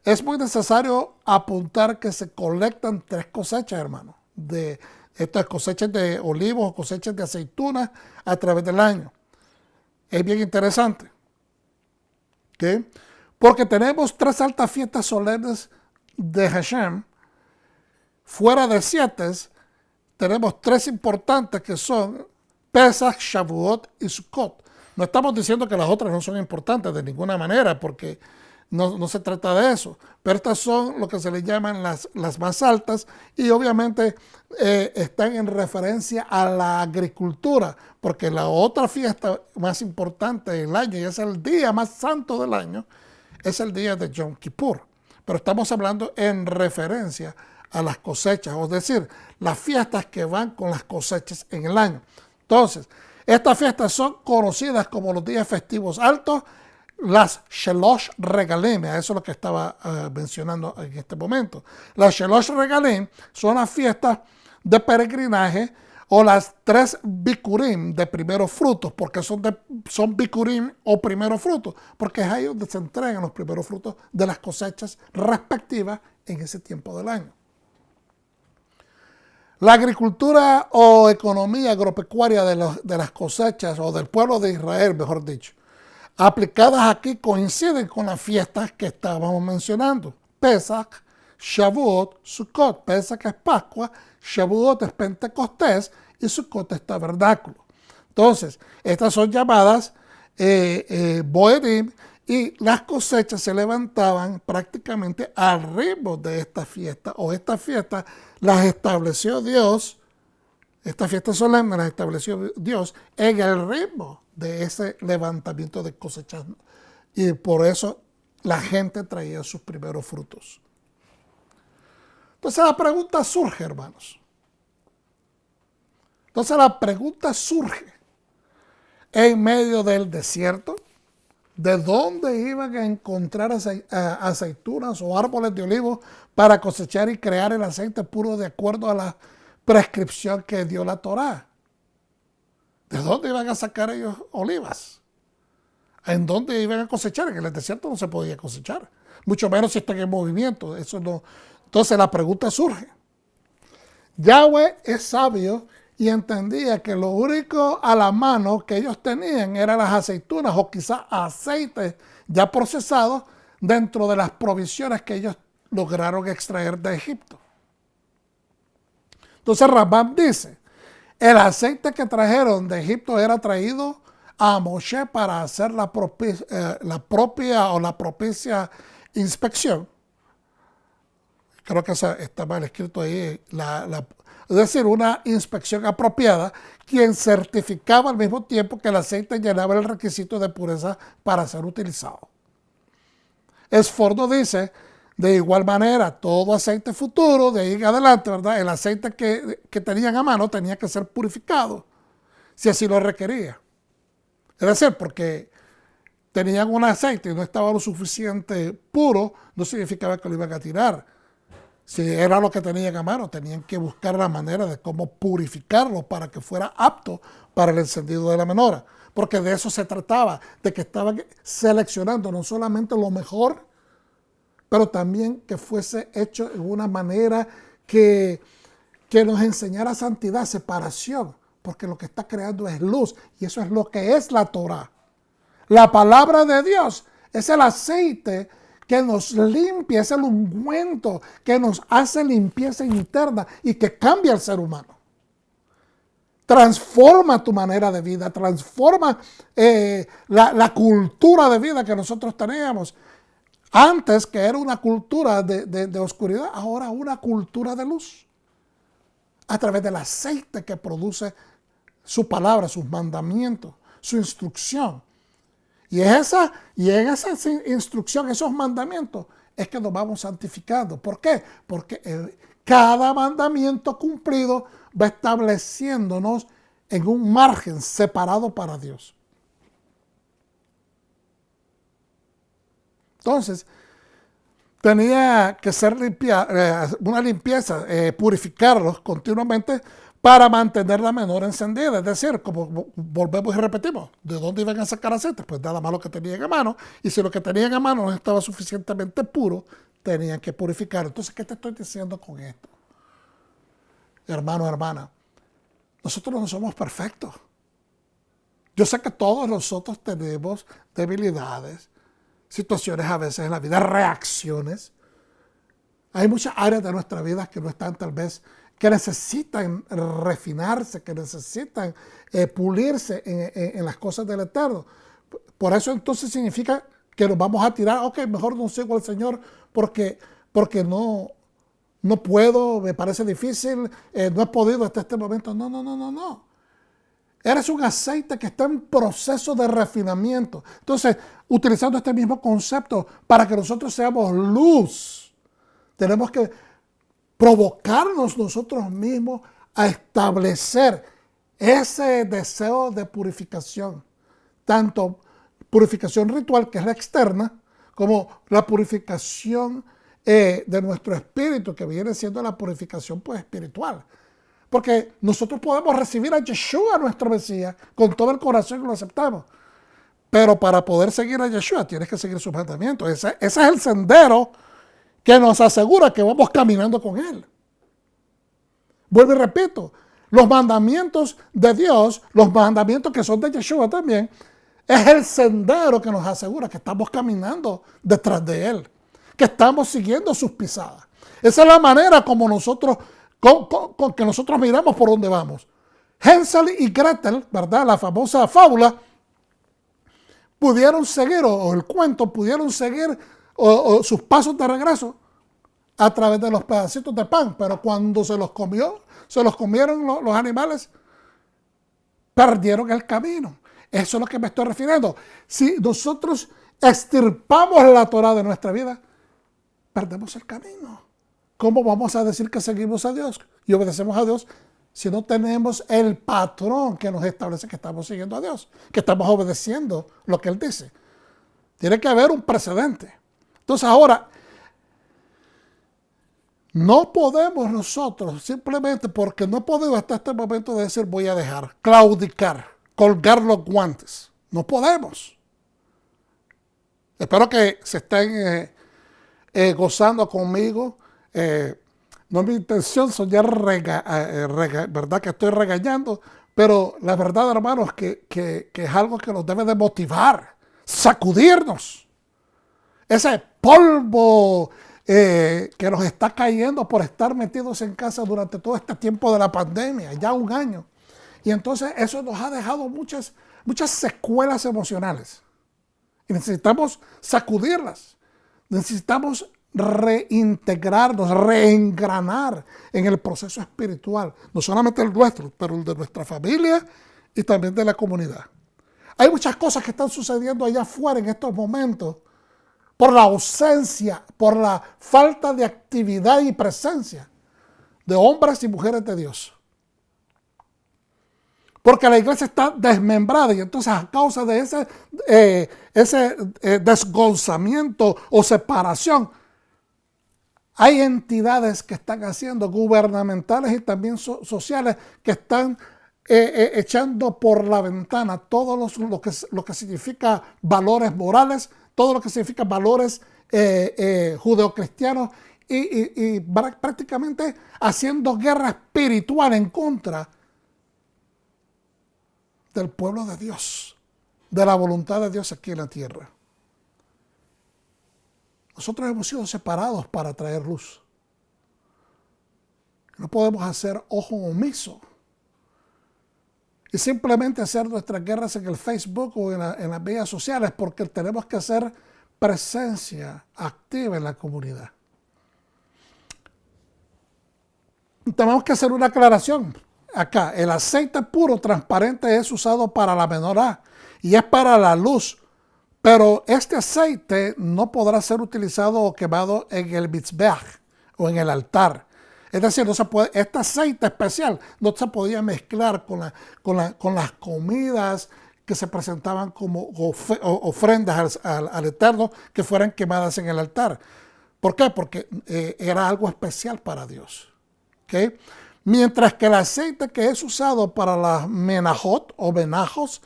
Es muy necesario apuntar que se colectan 3 cosechas, hermano, de estas cosechas de olivos o cosechas de aceitunas a través del año. Es bien interesante. ¿Okay? Porque tenemos 3 altas fiestas solemnes de Hashem. Fuera de 7, tenemos 3 importantes que son Pesach, Shavuot y Sukkot. No estamos diciendo que las otras no son importantes de ninguna manera, porque no se trata de eso. Pero estas son lo que se les llaman las más altas y obviamente están en referencia a la agricultura, porque la otra fiesta más importante del año y es el día más santo del año, es el día de Yom Kippur. Pero estamos hablando en referencia a las cosechas, es decir, las fiestas que van con las cosechas en el año. Entonces, estas fiestas son conocidas como los días festivos altos, las Shelosh Regalim, eso es lo que estaba mencionando en este momento. Las Shelosh Regalim son las fiestas de peregrinaje o las 3 Bikurim de primeros frutos. ¿Por qué son Bikurim o primeros frutos? Porque es ahí donde se entregan los primeros frutos de las cosechas respectivas en ese tiempo del año. La agricultura o economía agropecuaria de las cosechas o del pueblo de Israel, mejor dicho, aplicadas aquí coinciden con las fiestas que estábamos mencionando. Pesach, Shavuot, Sukkot. Pesach es Pascua, Shavuot es Pentecostés y Sukkot es Tabernáculo. Entonces, estas son llamadas Boerim y las cosechas se levantaban prácticamente al ritmo de esta fiesta, o estas fiestas las estableció Dios, estas fiestas solemnes las estableció Dios en el ritmo de ese levantamiento de cosechas. Y por eso la gente traía sus primeros frutos. Entonces la pregunta surge, hermanos. En medio del desierto, ¿de dónde iban a encontrar aceitunas o árboles de olivo para cosechar y crear el aceite puro de acuerdo a la prescripción que dio la Torá? ¿De dónde iban a sacar ellos olivas? ¿En dónde iban a cosechar? En el desierto no se podía cosechar, mucho menos si están en movimiento. Eso no. Entonces la pregunta surge. Yahweh es sabio y entendía que lo único a la mano que ellos tenían eran las aceitunas o quizás aceites ya procesados dentro de las provisiones que ellos lograron extraer de Egipto. Entonces Rambam dice, el aceite que trajeron de Egipto era traído a Moshe para hacer la propicia inspección. Creo que está mal escrito ahí, es decir, una inspección apropiada, quien certificaba al mismo tiempo que el aceite llenaba el requisito de pureza para ser utilizado. Esfordo dice, de igual manera, todo aceite futuro, de ahí en adelante, ¿verdad? El aceite que tenían a mano tenía que ser purificado, si así lo requería. Es decir, porque tenían un aceite y no estaba lo suficiente puro, no significaba que lo iban a tirar. Si era lo que tenían a mano, tenían que buscar la manera de cómo purificarlo para que fuera apto para el encendido de la menorá. Porque de eso se trataba, de que estaban seleccionando no solamente lo mejor, pero también que fuese hecho en una manera que nos enseñara santidad, separación, porque lo que está creando es luz, y eso es lo que es la Torá. La palabra de Dios es el aceite que nos limpia, es el ungüento que nos hace limpieza interna y que cambia al ser humano. Transforma tu manera de vida, transforma la cultura de vida que nosotros teníamos. Antes, que era una cultura de oscuridad, ahora una cultura de luz. A través del aceite que produce su palabra, sus mandamientos, su instrucción. Y en esa instrucción, esos mandamientos, es que nos vamos santificando. ¿Por qué? Porque cada mandamiento cumplido va estableciéndonos en un margen separado para Dios. Entonces, tenía que ser una limpieza, purificarlos continuamente para mantener la menor encendida. Es decir, como volvemos y repetimos, ¿de dónde iban a sacar aceite? Pues nada más lo que tenían a mano. Y si lo que tenían a mano no estaba suficientemente puro, tenían que purificar. Entonces, ¿qué te estoy diciendo con esto? Hermano, hermana, nosotros no somos perfectos. Yo sé que todos nosotros tenemos debilidades, situaciones a veces en la vida, reacciones. Hay muchas áreas de nuestra vida que no están tal vez, que necesitan refinarse, que necesitan pulirse en las cosas del Eterno. Por eso entonces significa que nos vamos a tirar, ok, mejor no sigo al Señor porque no puedo, me parece difícil, no he podido hasta este momento. No. Eres un aceite que está en proceso de refinamiento. Entonces, utilizando este mismo concepto, para que nosotros seamos luz, tenemos que provocarnos nosotros mismos a establecer ese deseo de purificación. Tanto purificación ritual, que es la externa, como la purificación de nuestro espíritu, que viene siendo la purificación pues, espiritual. Porque nosotros podemos recibir a Yeshua, nuestro Mesías, con todo el corazón que lo aceptamos. Pero para poder seguir a Yeshua tienes que seguir sus mandamientos. Ese es el sendero que nos asegura que vamos caminando con Él. Vuelvo y repito, los mandamientos de Dios, los mandamientos que son de Yeshua también, es el sendero que nos asegura que estamos caminando detrás de Él, que estamos siguiendo sus pisadas. Esa es la manera como nosotros, con que nosotros miramos por dónde vamos. Hansel y Gretel, ¿verdad? La famosa fábula, pudieron seguir, o el cuento, pudieron seguir o sus pasos de regreso a través de los pedacitos de pan, pero cuando se los comieron los animales, perdieron el camino. Eso es lo que me estoy refiriendo. Si nosotros extirpamos la Torah de nuestra vida, perdemos el camino. ¿Cómo vamos a decir que seguimos a Dios y obedecemos a Dios si no tenemos el patrón que nos establece que estamos siguiendo a Dios, que estamos obedeciendo lo que Él dice? Tiene que haber un precedente. Entonces ahora, no podemos nosotros, simplemente porque no podemos hasta este momento decir voy a dejar, claudicar, colgar los guantes. No podemos. Espero que se estén gozando conmigo. No es mi intención soñar verdad que estoy regañando, pero la verdad, hermanos, que es algo que nos debe de motivar, sacudirnos. Ese polvo que nos está cayendo por estar metidos en casa durante todo este tiempo de la pandemia, ya un año. Y entonces eso nos ha dejado muchas secuelas emocionales. Y necesitamos sacudirlas. Necesitamos reintegrarnos, reengranar en el proceso espiritual. No solamente el nuestro, pero el de nuestra familia y también de la comunidad. Hay muchas cosas que están sucediendo allá afuera en estos momentos por la ausencia, por la falta de actividad y presencia de hombres y mujeres de Dios. Porque la iglesia está desmembrada y entonces a causa de ese desgonzamiento o separación, hay entidades que están haciendo, gubernamentales y también sociales, que están echando por la ventana todo lo que significa valores morales, todo lo que significa valores judeocristianos y prácticamente haciendo guerra espiritual en contra del pueblo de Dios, de la voluntad de Dios aquí en la tierra. Nosotros hemos sido separados para traer luz. No podemos hacer ojo omiso y simplemente hacer nuestras guerras en el Facebook o en las vías sociales, porque tenemos que hacer presencia activa en la comunidad. Tenemos que hacer una aclaración. Acá, el aceite puro transparente es usado para la menorá y es para la luz, pero este aceite no podrá ser utilizado o quemado en el mizbeach o en el altar. Es decir, no se puede, este aceite especial no se podía mezclar con las comidas que se presentaban como ofrendas al Eterno que fueran quemadas en el altar. ¿Por qué? Porque era algo especial para Dios. ¿Okay? Mientras que el aceite que es usado para las menajot o menajos,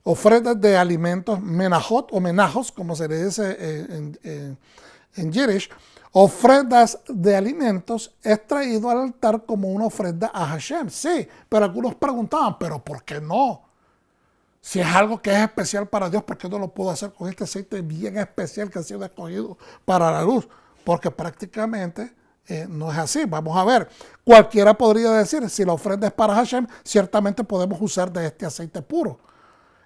ofrendas de alimentos, menajot o menajos, como se le dice en Yiddish, ofrendas de alimentos, es traído al altar como una ofrenda a Hashem. Sí, pero algunos preguntaban, ¿pero por qué no? Si es algo que es especial para Dios, ¿por qué no lo puedo hacer con este aceite bien especial que ha sido escogido para la luz? Porque prácticamente no es así. Vamos a ver. Cualquiera podría decir, si la ofrenda es para Hashem, ciertamente podemos usar de este aceite puro.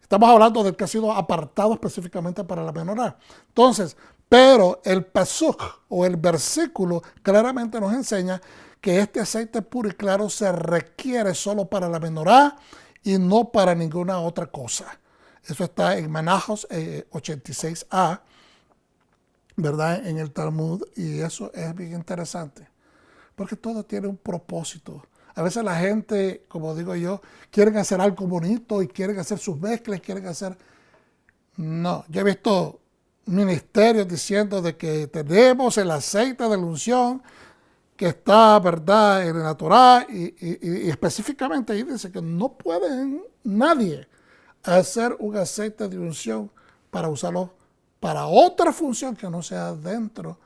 Estamos hablando del que ha sido apartado específicamente para la menorá. Entonces, pero el pasuk o el versículo claramente nos enseña que este aceite puro y claro se requiere solo para la menorá y no para ninguna otra cosa. Eso está en Manajos 86a, ¿verdad? En el Talmud, y eso es bien interesante, porque todo tiene un propósito. A veces la gente, como digo yo, quieren hacer algo bonito y quieren hacer sus mezclas, quieren hacer... No, yo he visto ministerios diciendo de que tenemos el aceite de la unción que está, ¿verdad?, en la Torá y específicamente ahí dice que no puede nadie hacer un aceite de unción para usarlo para otra función que no sea dentro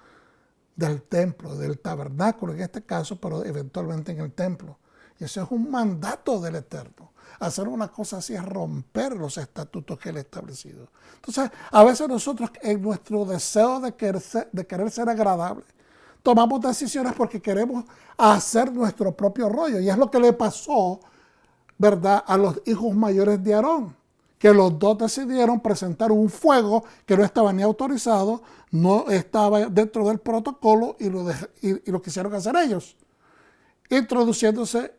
del templo, del tabernáculo en este caso, pero eventualmente en el templo. Y eso es un mandato del Eterno. Hacer una cosa así es romper los estatutos que Él ha establecido. Entonces, a veces nosotros en nuestro deseo de querer ser agradables, tomamos decisiones porque queremos hacer nuestro propio rollo. Y es lo que le pasó, ¿verdad?, a los hijos mayores de Aarón, que los dos decidieron presentar un fuego que no estaba ni autorizado, no estaba dentro del protocolo y lo quisieron hacer ellos, introduciéndose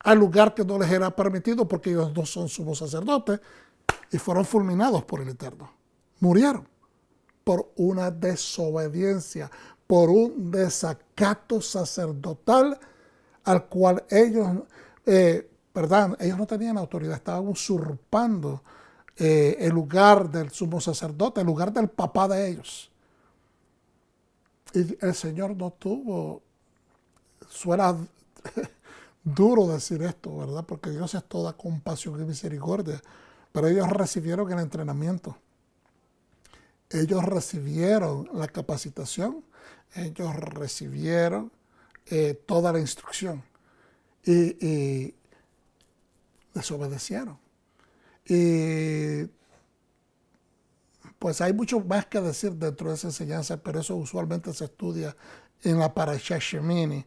al lugar que no les era permitido porque ellos no son sumos sacerdotes y fueron fulminados por el Eterno. Murieron por una desobediencia, por un desacato sacerdotal al cual ellos, ellos no tenían autoridad, estaban usurpando el lugar del sumo sacerdote, el lugar del papá de ellos. Y el Señor no tuvo, suena duro decir esto, ¿verdad? Porque Dios es toda compasión y misericordia, pero ellos recibieron el entrenamiento, ellos recibieron la capacitación, ellos recibieron toda la instrucción y desobedecieron. Y pues hay mucho más que decir dentro de esa enseñanza, pero eso usualmente se estudia en la Parashá Shemini.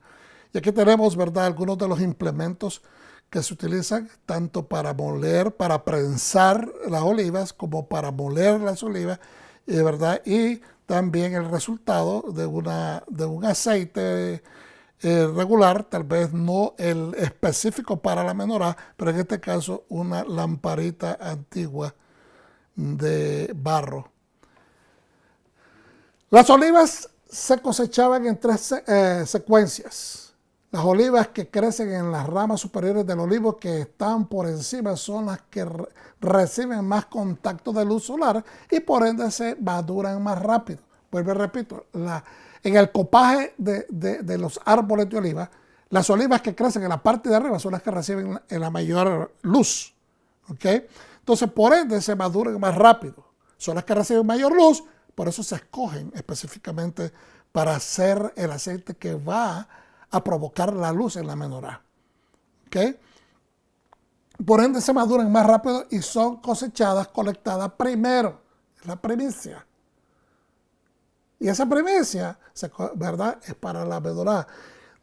Y aquí tenemos, ¿verdad?, algunos de los implementos que se utilizan tanto para moler, para prensar las olivas, como para moler las olivas, ¿verdad? Y también el resultado de un aceite regular, tal vez no el específico para la menorá, pero en este caso una lamparita antigua de barro. Las olivas se cosechaban en tres secuencias. Las olivas que crecen en las ramas superiores del olivo que están por encima son las que reciben más contacto de luz solar y por ende se maduran más rápido. Vuelvo y repito, en el copaje de los árboles de oliva, las olivas que crecen en la parte de arriba son las que reciben la mayor luz. ¿Okay? Entonces, por ende, se maduran más rápido. Son las que reciben mayor luz, por eso se escogen específicamente para hacer el aceite que va a provocar la luz en la menorá. ¿Okay? Por ende, se maduran más rápido y son cosechadas, colectadas primero. Es la primicia. Y esa primicia, ¿verdad?, es para la menorá.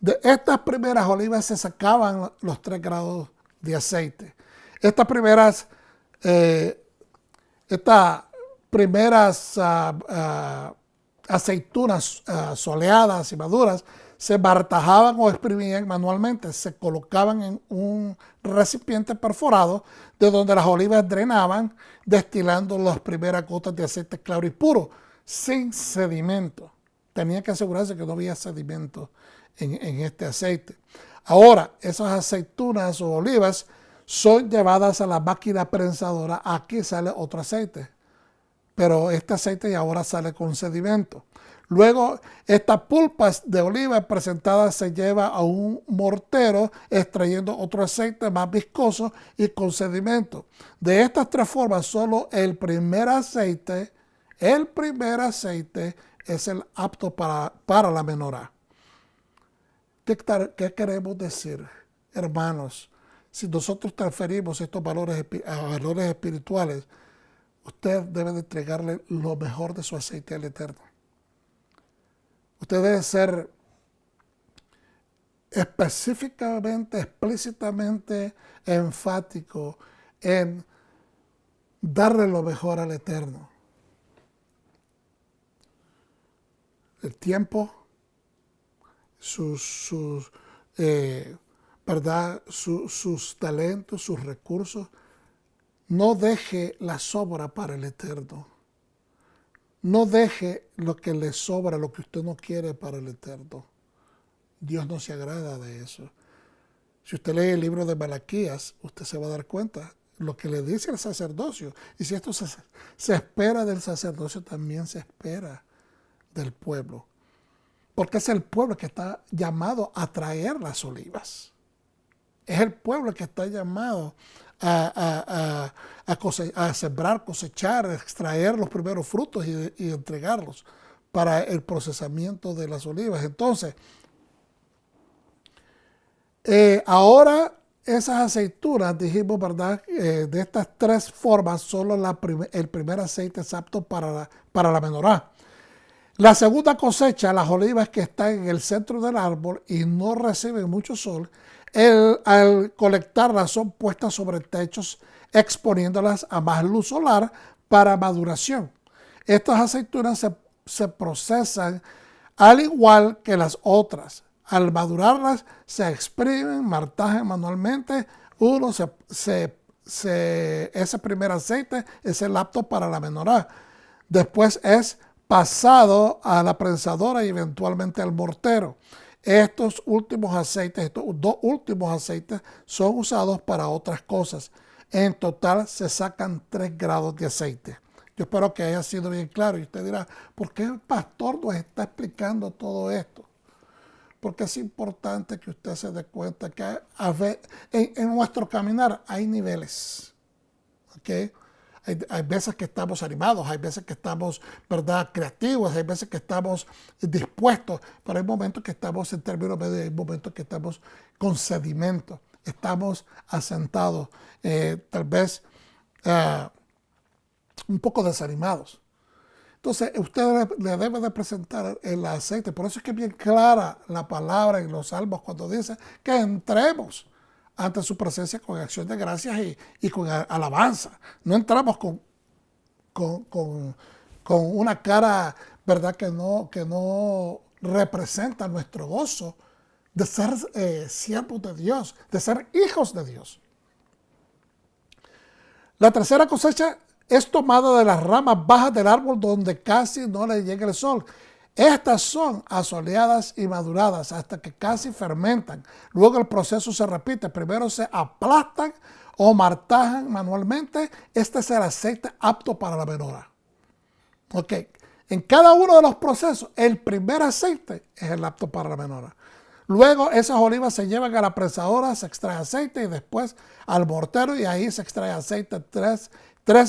De estas primeras olivas se sacaban los 3 grados de aceite. Estas primeras aceitunas soleadas y maduras se bartajaban o exprimían manualmente, se colocaban en un recipiente perforado de donde las olivas drenaban, destilando las primeras gotas de aceite claro y puro, sin sedimento. Tenía que asegurarse que no había sedimento en este aceite. Ahora, esas aceitunas o olivas son llevadas a la máquina prensadora. Aquí sale otro aceite, pero este aceite ahora sale con sedimento. Luego, estas pulpas de oliva presentadas se lleva a un mortero extrayendo otro aceite más viscoso y con sedimento. De estas tres formas, solo el primer aceite es el apto para la menorá. ¿Qué queremos decir, hermanos? Si nosotros transferimos estos valores a valores espirituales, usted debe de entregarle lo mejor de su aceite al Eterno. Usted debe ser específicamente, explícitamente enfático en darle lo mejor al Eterno. El tiempo, ¿verdad? Sus talentos, sus recursos. No deje la sobra para el Eterno. No deje lo que le sobra, lo que usted no quiere para el Eterno. Dios no se agrada de eso. Si usted lee el libro de Malaquías, usted se va a dar cuenta lo que le dice el sacerdocio. Y si esto se espera del sacerdocio, también se espera del pueblo. Porque es el pueblo que está llamado a traer las olivas. Es el pueblo que está llamado a sembrar, cosechar, extraer los primeros frutos y entregarlos para el procesamiento de las olivas. Entonces, ahora esas aceitunas, dijimos, ¿verdad? De estas tres formas, solo el primer aceite es apto para la menorá. La segunda cosecha, las olivas que están en el centro del árbol y no reciben mucho sol, al colectarlas son puestas sobre techos exponiéndolas a más luz solar para maduración. Estas aceitunas se procesan al igual que las otras. Al madurarlas se exprimen, martajan manualmente. Ese primer aceite es el apto para la menorá. Después es pasado a la prensadora y eventualmente al mortero. Estos dos últimos aceites son usados para otras cosas. En total se sacan 3 grados de aceite. Yo espero que haya sido bien claro. Y usted dirá, ¿por qué el pastor nos está explicando todo esto? Porque es importante que usted se dé cuenta que en nuestro caminar hay niveles. ¿Okay? Hay veces que estamos animados, hay veces que estamos, ¿verdad?, creativos, hay veces que estamos dispuestos, pero hay momentos que estamos en términos medios, hay momentos que estamos con sedimento, estamos asentados, tal vez un poco desanimados. Entonces, usted le debe de presentar el aceite. Por eso es que es bien clara la palabra en los Salmos cuando dice que entremos ante su presencia con acción de gracias y con alabanza. No entramos con una cara, ¿verdad?, que no representa nuestro gozo de ser siervos de Dios, de ser hijos de Dios. La tercera cosecha es tomada de las ramas bajas del árbol donde casi no le llega el sol. Estas son asoleadas y maduradas hasta que casi fermentan. Luego el proceso se repite. Primero se aplastan o martajan manualmente. Este es el aceite apto para la menorá. Ok. En cada uno de los procesos, el primer aceite es el apto para la menorá. Luego esas olivas se llevan a la prensadora, se extrae aceite y después al mortero y ahí se extrae aceite, 3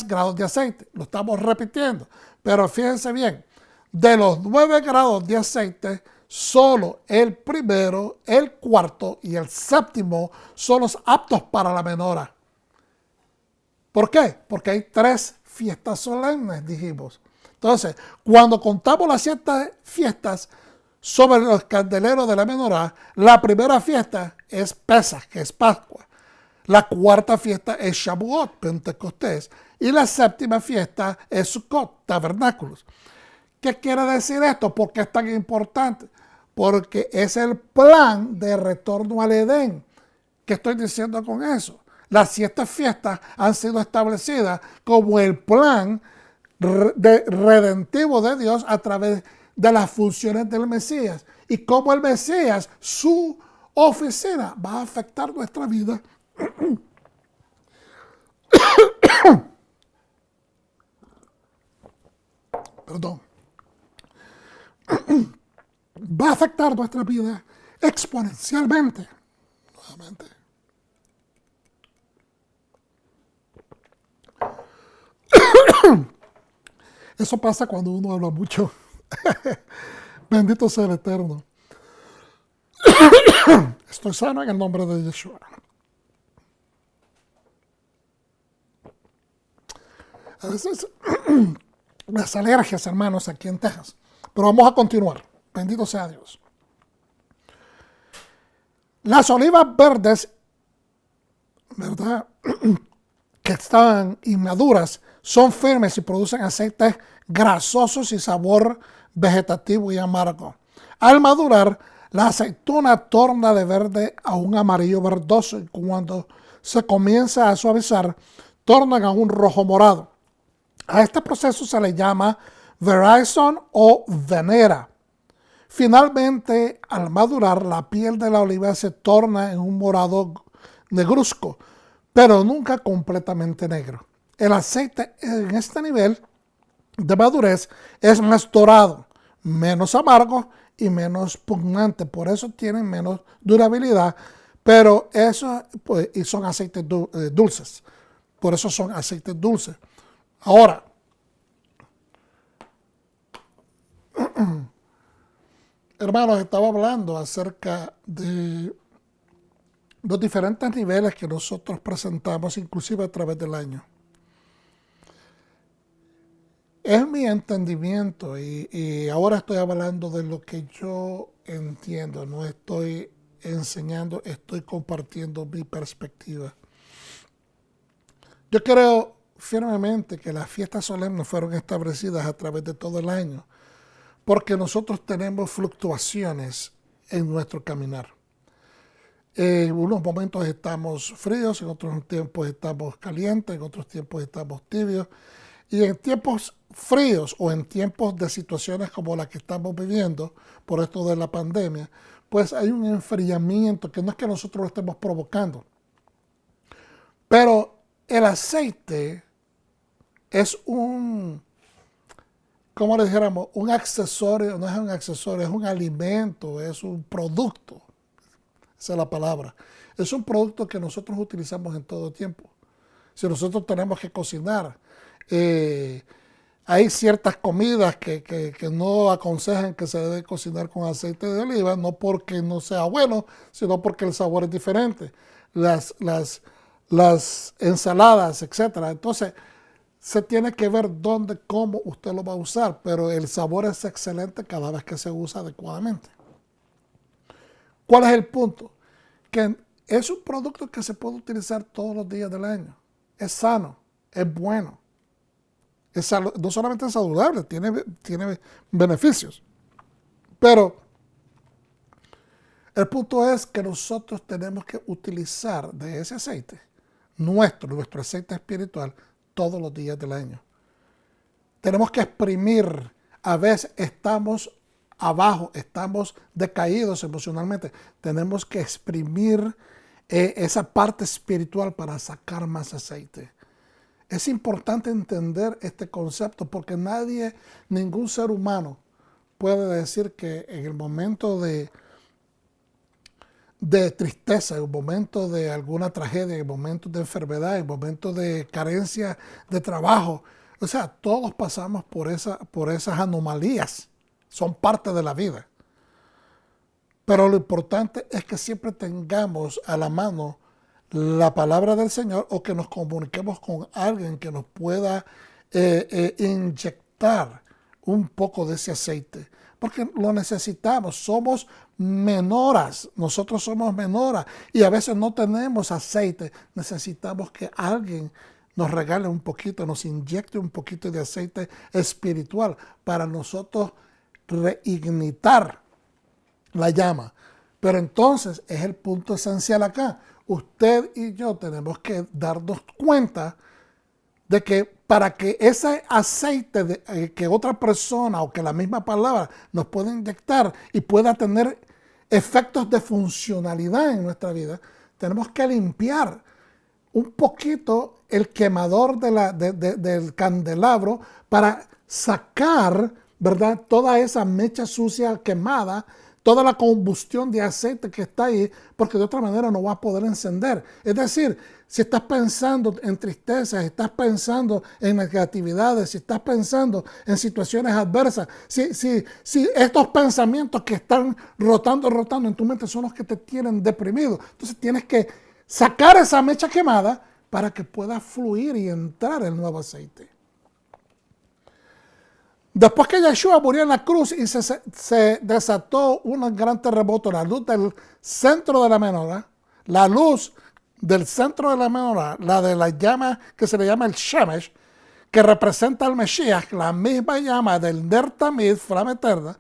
grados de aceite. Lo estamos repitiendo. Pero fíjense bien. De los 9 grados de aceite, solo el primero, el cuarto y el séptimo son los aptos para la menorá. ¿Por qué? Porque hay 3 fiestas solemnes, dijimos. Entonces, cuando contamos las 7 fiestas sobre los candeleros de la menorá, la primera fiesta es Pesaj, que es Pascua. La cuarta fiesta es Shavuot, Pentecostés. Y la séptima fiesta es Sukkot, Tabernáculos. ¿Qué quiere decir esto? ¿Por qué es tan importante? Porque es el plan de retorno al Edén. ¿Qué estoy diciendo con eso? Las 7 fiestas han sido establecidas como el plan redentivo de Dios a través de las funciones del Mesías. y cómo el Mesías, su oficina, va a afectar nuestra vida. Perdón. Va a afectar nuestra vida exponencialmente. Nuevamente. Eso pasa cuando uno habla mucho. Bendito sea el Eterno. Estoy sano en el nombre de Yeshua. A veces las alergias, hermanos, aquí en Texas. Pero vamos a continuar. Bendito sea Dios. Las olivas verdes, ¿verdad?, que están inmaduras, son firmes y producen aceites grasosos y sabor vegetativo y amargo. Al madurar, la aceituna torna de verde a un amarillo verdoso y cuando se comienza a suavizar, tornan a un rojo morado. A este proceso se le llama veraison o venera. Finalmente, al madurar, la piel de la oliva se torna en un morado negruzco, pero nunca completamente negro. El aceite en este nivel de madurez es más dorado, menos amargo y menos pugnante. Por eso tienen menos durabilidad, pero eso pues, y son aceites dulces. Por eso son aceites dulces. Ahora, hermanos, estaba hablando acerca de los diferentes niveles que nosotros presentamos, inclusive a través del año. Es mi entendimiento y ahora estoy hablando de lo que yo entiendo, no estoy enseñando, estoy compartiendo mi perspectiva. Yo creo firmemente que las fiestas solemnes fueron establecidas a través de todo el año, porque nosotros tenemos fluctuaciones en nuestro caminar. En unos momentos estamos fríos, en otros tiempos estamos calientes, en otros tiempos estamos tibios. Y en tiempos fríos o en tiempos de situaciones como la que estamos viviendo por esto de la pandemia, pues hay un enfriamiento que no es que nosotros lo estemos provocando. Pero el aceite es como le dijéramos, un accesorio, no es un accesorio, es un alimento, es un producto. Esa es la palabra. Es un producto que nosotros utilizamos en todo tiempo. Si nosotros tenemos que cocinar, hay ciertas comidas que no aconsejan que se debe cocinar con aceite de oliva, no porque no sea bueno, sino porque el sabor es diferente. Las ensaladas, etcétera. Entonces, se tiene que ver dónde, cómo usted lo va a usar, pero el sabor es excelente cada vez que se usa adecuadamente. ¿Cuál es el punto? Que es un producto que se puede utilizar todos los días del año. Es sano, es bueno. No solamente es saludable, tiene beneficios. Pero el punto es que nosotros tenemos que utilizar de ese aceite, nuestro aceite espiritual, todos los días del año. Tenemos que exprimir. A veces estamos abajo, estamos decaídos emocionalmente. Tenemos que exprimir esa parte espiritual para sacar más aceite. Es importante entender este concepto porque ningún ser humano puede decir que en el momento de tristeza, en el momento de alguna tragedia, en el momento de enfermedad, en el momento de carencia de trabajo, o sea, todos pasamos por esas anomalías, son parte de la vida. Pero lo importante es que siempre tengamos a la mano la palabra del Señor o que nos comuniquemos con alguien que nos pueda inyectar un poco de ese aceite. Porque lo necesitamos, somos menoras, nosotros somos menoras y a veces no tenemos aceite. Necesitamos que alguien nos regale un poquito, nos inyecte un poquito de aceite espiritual para nosotros reignitar la llama. Pero entonces es el punto esencial acá. Usted y yo tenemos que darnos cuenta de que para que ese aceite que otra persona o que la misma palabra nos pueda inyectar y pueda tener efectos de funcionalidad en nuestra vida, tenemos que limpiar un poquito el quemador del candelabro para sacar, ¿verdad?, toda esa mecha sucia quemada, toda la combustión de aceite que está ahí, porque de otra manera no va a poder encender. Es decir, si estás pensando en tristezas, si estás pensando en negatividades, si estás pensando en situaciones adversas, si estos pensamientos que están rotando en tu mente son los que te tienen deprimido, entonces tienes que sacar esa mecha quemada para que pueda fluir y entrar el nuevo aceite. Después que Yeshua murió en la cruz y se desató un gran terremoto, la luz del centro de la menorá, la luz del centro de la menorá, la de la llama que se le llama el Shemesh, que representa al Mesías, la misma llama del Ner Tamid, flama eterna,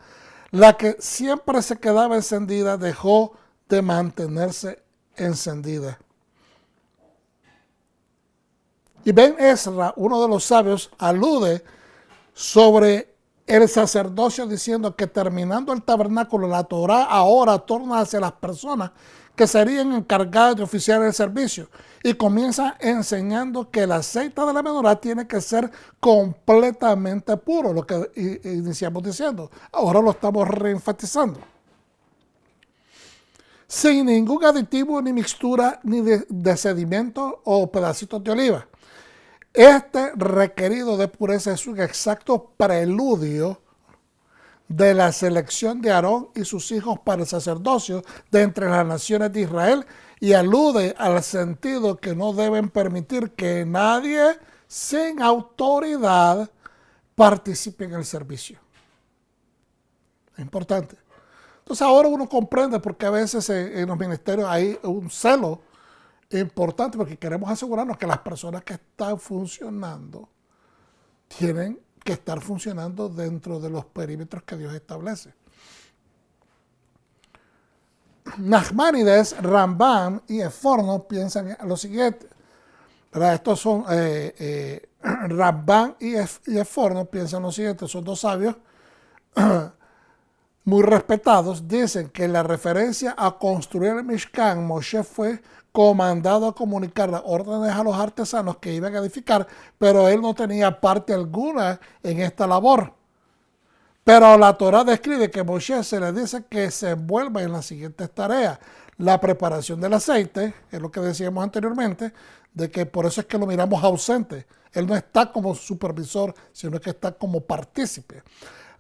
la que siempre se quedaba encendida, dejó de mantenerse encendida. Y Ben Ezra, uno de los sabios, alude sobre el sacerdocio diciendo que terminando el tabernáculo, la Torá ahora torna hacia las personas que serían encargadas de oficiar el servicio y comienza enseñando que el aceite de la menorá tiene que ser completamente puro, lo que iniciamos diciendo. Ahora lo estamos reenfatizando. Sin ningún aditivo, ni mixtura, ni de sedimento o pedacitos de oliva. Este requerido de pureza es un exacto preludio de la selección de Aarón y sus hijos para el sacerdocio de entre las naciones de Israel y alude al sentido que no deben permitir que nadie sin autoridad participe en el servicio. Es importante. Entonces ahora uno comprende por qué a veces en los ministerios hay un celo importante, porque queremos asegurarnos que las personas que están funcionando tienen que estar funcionando dentro de los perímetros que Dios establece. Nachmanides, Rambam y Eforno piensan lo siguiente, ¿verdad? Estos son Rambam y Eforno piensan lo siguiente, son dos sabios muy respetados. Dicen que en la referencia a construir el Mishkan, Moshe fue comandado a comunicar las órdenes a los artesanos que iban a edificar, pero él no tenía parte alguna en esta labor. Pero la Torá describe que a Moshe se le dice que se envuelva en las siguientes tareas: la preparación del aceite, es lo que decíamos anteriormente, de que por eso es que lo miramos ausente. Él no está como supervisor, sino que está como partícipe.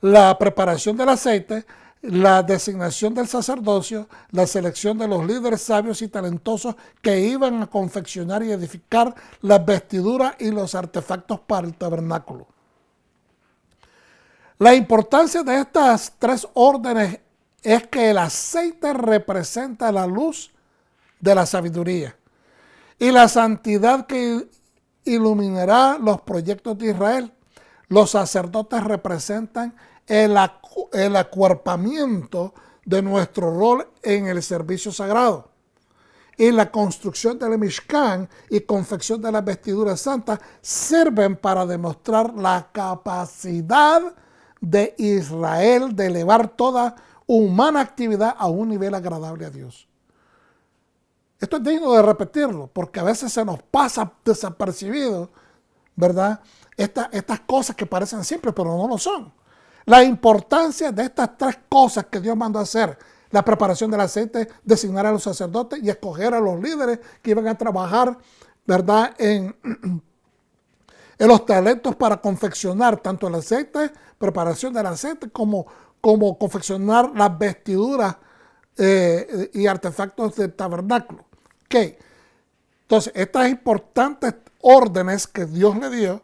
La preparación del aceite, la designación del sacerdocio, la selección de los líderes sabios y talentosos que iban a confeccionar y edificar las vestiduras y los artefactos para el tabernáculo. La importancia de estas tres órdenes es que el aceite representa la luz de la sabiduría y la santidad que iluminará los proyectos de Israel. Los sacerdotes representan el acuerpamiento de nuestro rol en el servicio sagrado. Y la construcción del Mishkan y confección de las vestiduras santas sirven para demostrar la capacidad de Israel de elevar toda humana actividad a un nivel agradable a Dios. Esto es digno de repetirlo, porque a veces se nos pasa desapercibido, ¿verdad? Estas cosas que parecen simples, pero no lo son. La importancia de estas tres cosas que Dios mandó a hacer: la preparación del aceite, designar a los sacerdotes y escoger a los líderes que iban a trabajar, ¿verdad?, en los talentos para confeccionar tanto el aceite, preparación del aceite, como confeccionar las vestiduras y artefactos del tabernáculo. Okay. Entonces, estas importantes órdenes que Dios le dio,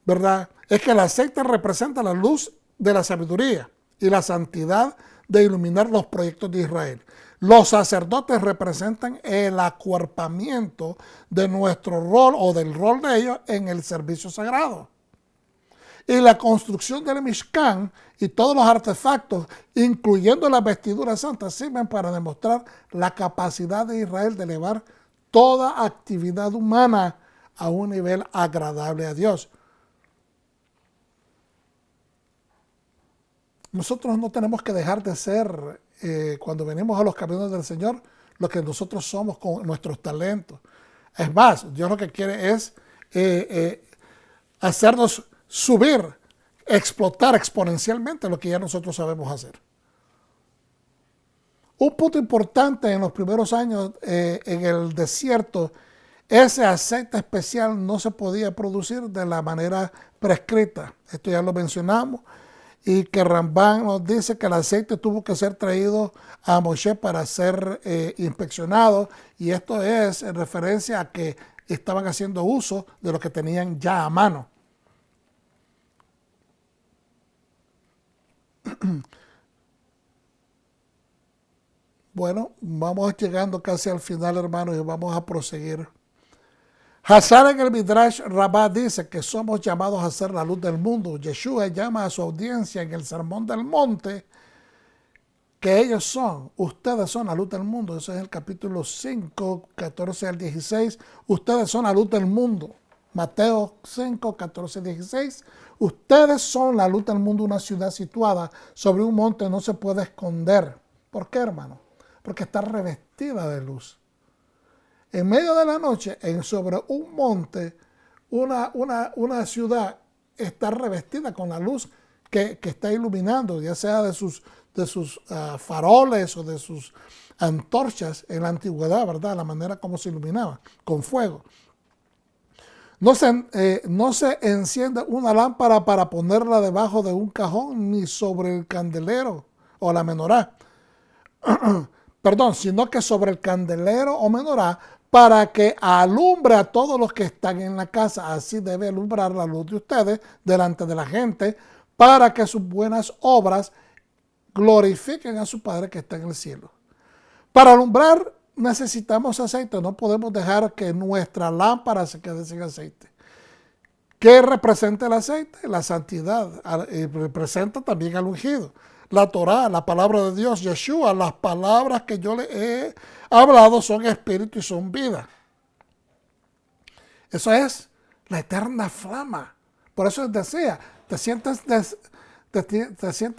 ¿verdad?, es que el aceite representa la luz de la sabiduría y la santidad de iluminar los proyectos de Israel. Los sacerdotes representan el acuerpamiento de nuestro rol o del rol de ellos en el servicio sagrado. Y la construcción del Mishkan y todos los artefactos, incluyendo las vestiduras santas, sirven para demostrar la capacidad de Israel de elevar toda actividad humana a un nivel agradable a Dios. Nosotros no tenemos que dejar de ser, cuando venimos a los caminos del Señor, lo que nosotros somos con nuestros talentos. Es más, Dios lo que quiere es hacernos subir, explotar exponencialmente lo que ya nosotros sabemos hacer. Un punto importante en los primeros años en el desierto, ese aceite especial no se podía producir de la manera prescrita. Esto ya lo mencionamos. Y que Rambam nos dice que el aceite tuvo que ser traído a Moshe para ser inspeccionado. Y esto es en referencia a que estaban haciendo uso de lo que tenían ya a mano. Bueno, vamos llegando casi al final, hermanos, y vamos a proseguir. Hazar en el Midrash Rabbah dice que somos llamados a ser la luz del mundo. Yeshua llama a su audiencia en el Sermón del Monte que ustedes son la luz del mundo. Eso es el capítulo 5, 14 al 16. Ustedes son la luz del mundo. Mateo 5, 14, 16. Ustedes son la luz del mundo, una ciudad situada sobre un monte, no se puede esconder. ¿Por qué, hermano? Porque está revestida de luz. En medio de la noche, sobre un monte, una ciudad está revestida con la luz que está iluminando, ya sea de sus faroles o de sus antorchas en la antigüedad, ¿verdad? La manera como se iluminaba, con fuego. No se enciende una lámpara para ponerla debajo de un cajón ni sobre el candelero o la menorá. Perdón, sino que sobre el candelero o menorá para que alumbre a todos los que están en la casa. Así debe alumbrar la luz de ustedes delante de la gente para que sus buenas obras glorifiquen a su Padre que está en el cielo. Para alumbrar necesitamos aceite, no podemos dejar que nuestra lámpara se quede sin aceite. ¿Qué representa el aceite? La santidad, representa también al ungido. La Torá, la palabra de Dios, Yeshua, las palabras que yo le he hablado son espíritu y son vida. Eso es la eterna flama. Por eso les decía, te sientes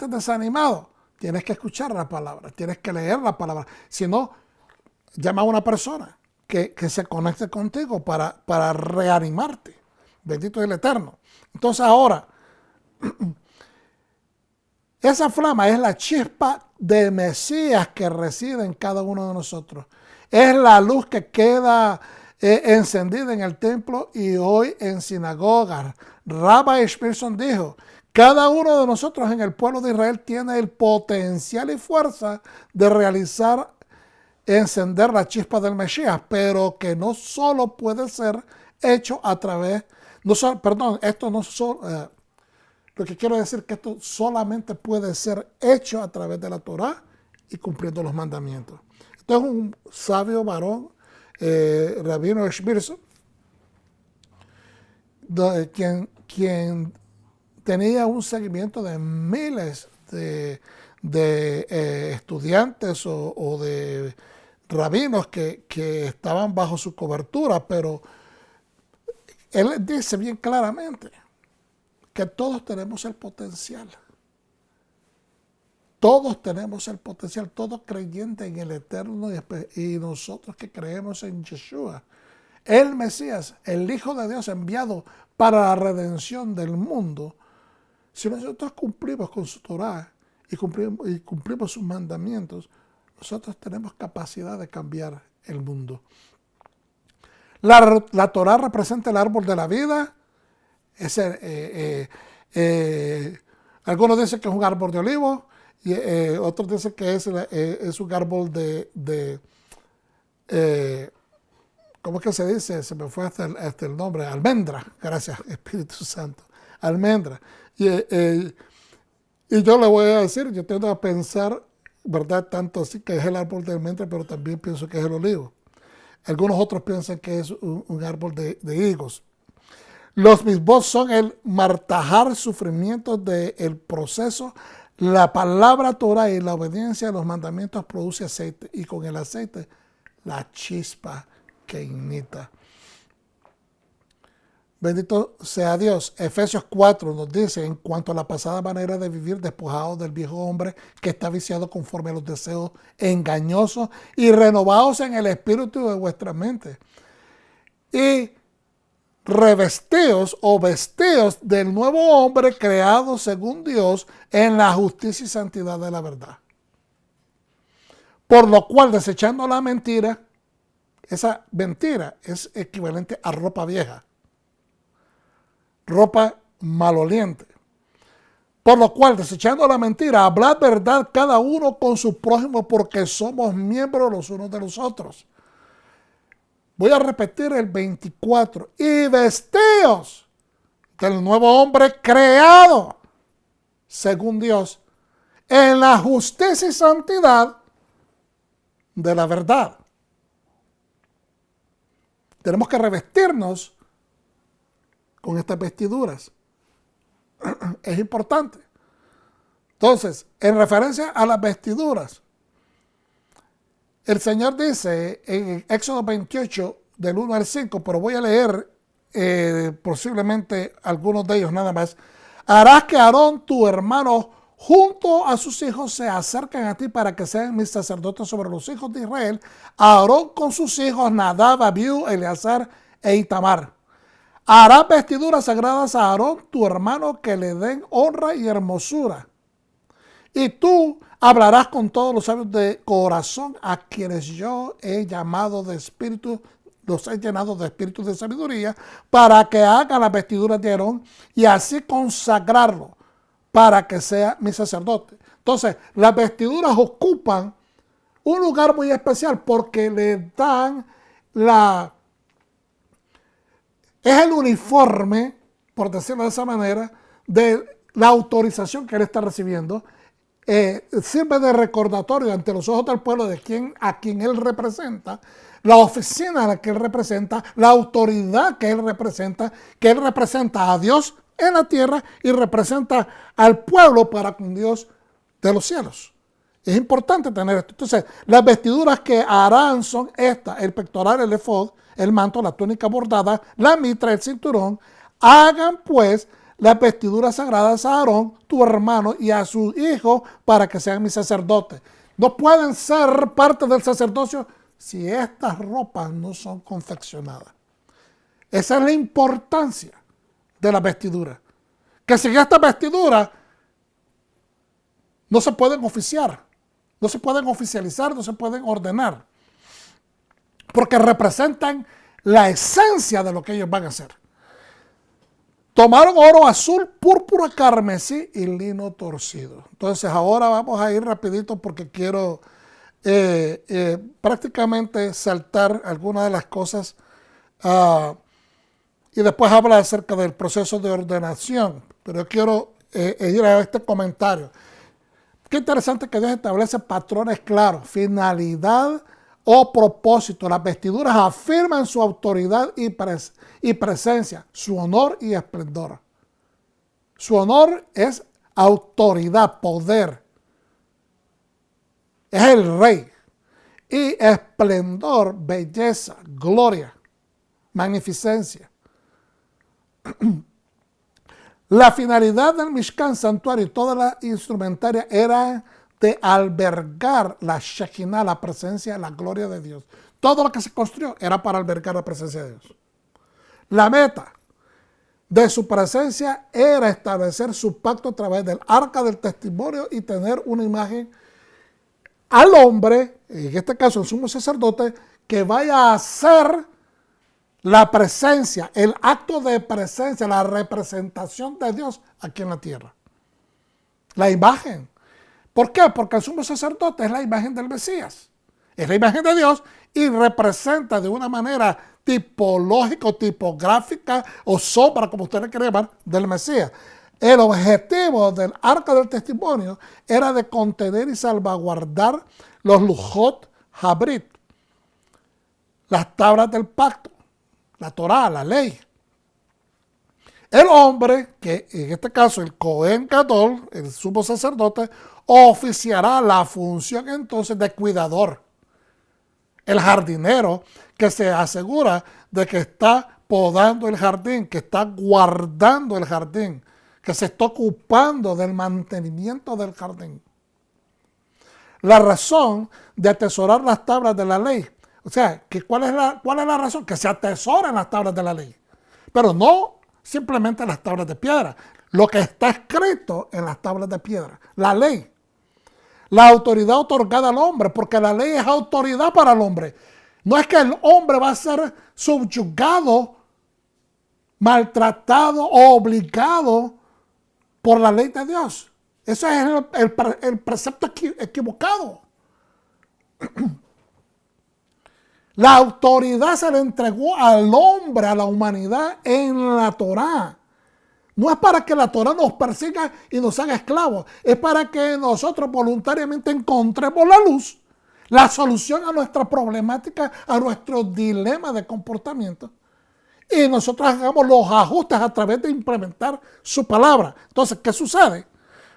desanimado, tienes que escuchar la palabra, tienes que leer la palabra. Si no, llama a una persona que se conecte contigo para reanimarte. Bendito es el Eterno. Entonces ahora, esa flama es la chispa de Mesías que reside en cada uno de nosotros. Es la luz que queda encendida en el templo y hoy en sinagogas. Rabbi Shmulson dijo, cada uno de nosotros en el pueblo de Israel tiene el potencial y fuerza de encender la chispa del Mesías, pero que no solo puede ser hecho a través, lo que quiero decir es que esto solamente puede ser hecho a través de la Torá y cumpliendo los mandamientos. Esto es un sabio varón, Rabino Shmulson, quien tenía un seguimiento de miles de estudiantes o de rabinos que estaban bajo su cobertura, pero él dice bien claramente que todos tenemos el potencial. Todos tenemos el potencial, todos creyentes en el Eterno y nosotros que creemos en Yeshua, el Mesías, el Hijo de Dios enviado para la redención del mundo. Si nosotros cumplimos con su Torá y cumplimos sus mandamientos, nosotros tenemos capacidad de cambiar el mundo. La Torá representa el árbol de la vida. Algunos dicen que es un árbol de olivo y otros dicen que es un árbol ¿cómo es que se dice? Se me fue hasta el nombre. Almendra. Gracias, Espíritu Santo. Almendra. Y yo le voy a decir, yo tengo a pensar, ¿verdad? Tanto así que es el árbol de almendra, pero también pienso que es el olivo. Algunos otros piensan que es un árbol de higos. Los mismos son el martajar sufrimientos del proceso. La palabra Torah y la obediencia a los mandamientos produce aceite. Y con el aceite, la chispa que ignita. Bendito sea Dios. Efesios 4 nos dice, en cuanto a la pasada manera de vivir, despojados del viejo hombre que está viciado conforme a los deseos engañosos y renovados en el espíritu de vuestra mente. Y revesteos o vesteos del nuevo hombre creado según Dios en la justicia y santidad de la verdad. Por lo cual, desechando la mentira, esa mentira es equivalente a ropa vieja, ropa maloliente. Por lo cual, desechando la mentira, hablad verdad cada uno con su prójimo, porque somos miembros los unos de los otros. Voy a repetir el 24. Y vesteos del nuevo hombre creado según Dios en la justicia y santidad de la verdad. Tenemos que revestirnos con estas vestiduras. Es importante. Entonces, en referencia a las vestiduras, el Señor dice en Éxodo 28, del 1 al 5, pero voy a leer posiblemente algunos de ellos nada más. Harás que Aarón, tu hermano, junto a sus hijos se acerquen a ti para que sean mis sacerdotes sobre los hijos de Israel. Aarón con sus hijos Nadab, Abiú, Eleazar e Itamar. Harás vestiduras sagradas a Aarón, tu hermano, que le den honra y hermosura. Y tú hablarás con todos los sabios de corazón, a quienes yo he llamado de espíritu, los he llenado de espíritu de sabiduría, para que hagan las vestiduras de Aarón y así consagrarlo para que sea mi sacerdote. Entonces, las vestiduras ocupan un lugar muy especial porque le dan es el uniforme, por decirlo de esa manera, de la autorización que él está recibiendo. Sirve de recordatorio ante los ojos del pueblo de a quien él representa, la oficina a la que él representa, la autoridad que él representa a Dios en la tierra y representa al pueblo para con Dios de los cielos. Es importante tener esto. Entonces, las vestiduras que harán son estas: el pectoral, el efod, el manto, la túnica bordada, la mitra, el cinturón. Hagan pues las vestiduras sagradas a Aarón, tu hermano, y a sus hijos para que sean mis sacerdotes. No pueden ser parte del sacerdocio si estas ropas no son confeccionadas. Esa es la importancia de la vestidura. Que sin estas vestiduras no se pueden oficiar, no se pueden oficializar, no se pueden ordenar. Porque representan la esencia de lo que ellos van a hacer. Tomaron oro azul, púrpura, carmesí y lino torcido. Entonces ahora vamos a ir rapidito porque quiero prácticamente saltar algunas de las cosas y después habla acerca del proceso de ordenación. Pero yo quiero ir a este comentario. Qué interesante que Dios establece patrones claros, finalidad o propósito. Las vestiduras afirman su autoridad y presencia, su honor y esplendor. Su honor es autoridad, poder. Es el rey. Y esplendor, belleza, gloria, magnificencia. La finalidad del Mishkan, santuario y toda la instrumentaria era de albergar la Shekinah, la presencia, la gloria de Dios. Todo lo que se construyó era para albergar la presencia de Dios. La meta de su presencia era establecer su pacto a través del arca del testimonio y tener una imagen al hombre, en este caso el sumo sacerdote, que vaya a hacer la presencia, el acto de presencia, la representación de Dios aquí en la tierra. La imagen. ¿Por qué? Porque el sumo sacerdote es la imagen del Mesías. Es la imagen de Dios y representa de una manera tipológica, tipográfica o sombra, como ustedes quieran llamar, del Mesías. El objetivo del arca del testimonio era de contener y salvaguardar los lujot habrit, las tablas del pacto, la Torá, la ley. El hombre, que en este caso el Cohen Gadol, el sumo sacerdote, oficiará la función entonces de cuidador. El jardinero que se asegura de que está podando el jardín, que está guardando el jardín, que se está ocupando del mantenimiento del jardín. La razón de atesorar las tablas de la ley, o sea, ¿cuál es la razón? Que se atesoran las tablas de la ley, pero no simplemente las tablas de piedra, lo que está escrito en las tablas de piedra, la ley. La autoridad otorgada al hombre, porque la ley es autoridad para el hombre. No es que el hombre va a ser subyugado, maltratado o obligado por la ley de Dios. Ese es el precepto equivocado. La autoridad se le entregó al hombre, a la humanidad en la Torá. No es para que la Torá nos persiga y nos haga esclavos. Es para que nosotros voluntariamente encontremos la luz, la solución a nuestra problemática, a nuestro dilema de comportamiento. Y nosotros hagamos los ajustes a través de implementar su palabra. Entonces, ¿qué sucede?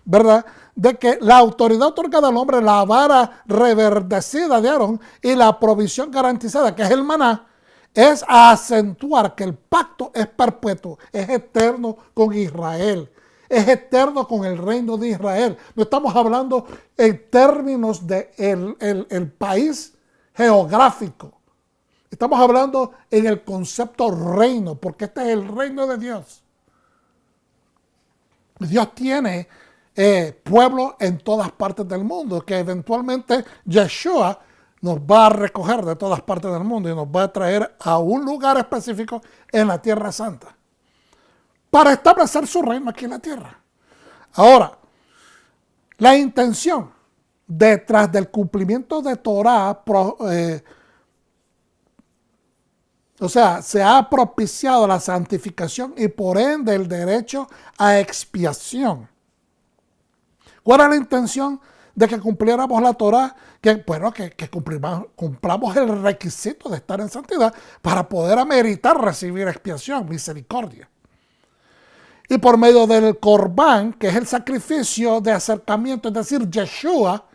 ¿Verdad? De que la autoridad otorgada al hombre, la vara reverdecida de Aarón y la provisión garantizada, que es el maná, es acentuar que el pacto es perpetuo, es eterno con Israel, es eterno con el reino de Israel. No estamos hablando en términos de el país geográfico. Estamos hablando en el concepto reino, porque este es el reino de Dios. Dios tiene pueblo en todas partes del mundo, que eventualmente Yeshua nos va a recoger de todas partes del mundo y nos va a traer a un lugar específico en la Tierra Santa para establecer su reino aquí en la tierra. Ahora, la intención detrás del cumplimiento de Torah, o sea, se ha propiciado la santificación y por ende el derecho a expiación. ¿Cuál era la intención de que cumpliéramos la Torah? Que cumplamos el requisito de estar en santidad para poder ameritar recibir expiación, misericordia. Y por medio del Corbán, que es el sacrificio de acercamiento, es decir, Yeshua,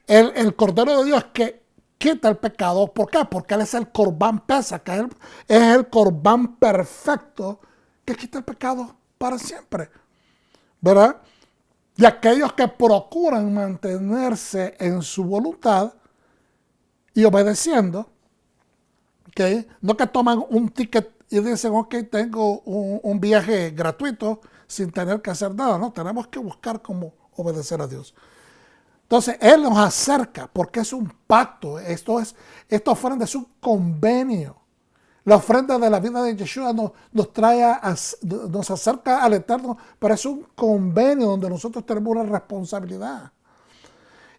el Cordero de Dios que quita el pecado. ¿Por qué? Porque Él es el Corbán Pesa, que es el Corbán perfecto que quita el pecado para siempre. ¿Verdad? Y aquellos que procuran mantenerse en su voluntad y obedeciendo, ¿okay? No que toman un ticket y dicen, ok, tengo un viaje gratuito sin tener que hacer nada. No, tenemos que buscar cómo obedecer a Dios. Entonces, Él nos acerca porque es un pacto. Esta ofrenda es un convenio. La ofrenda de la vida de Yeshua nos acerca al Eterno, pero es un convenio donde nosotros tenemos una responsabilidad.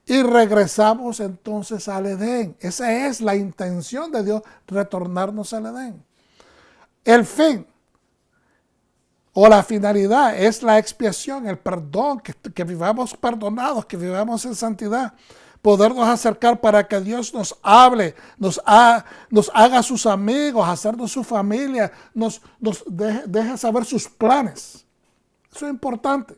Y regresamos entonces al Edén. Esa es la intención de Dios, retornarnos al Edén. El fin o la finalidad es la expiación, el perdón, que vivamos perdonados, que vivamos en santidad. Podernos acercar para que Dios nos hable, nos haga sus amigos, hacernos su familia, nos deje saber sus planes. Eso es importante.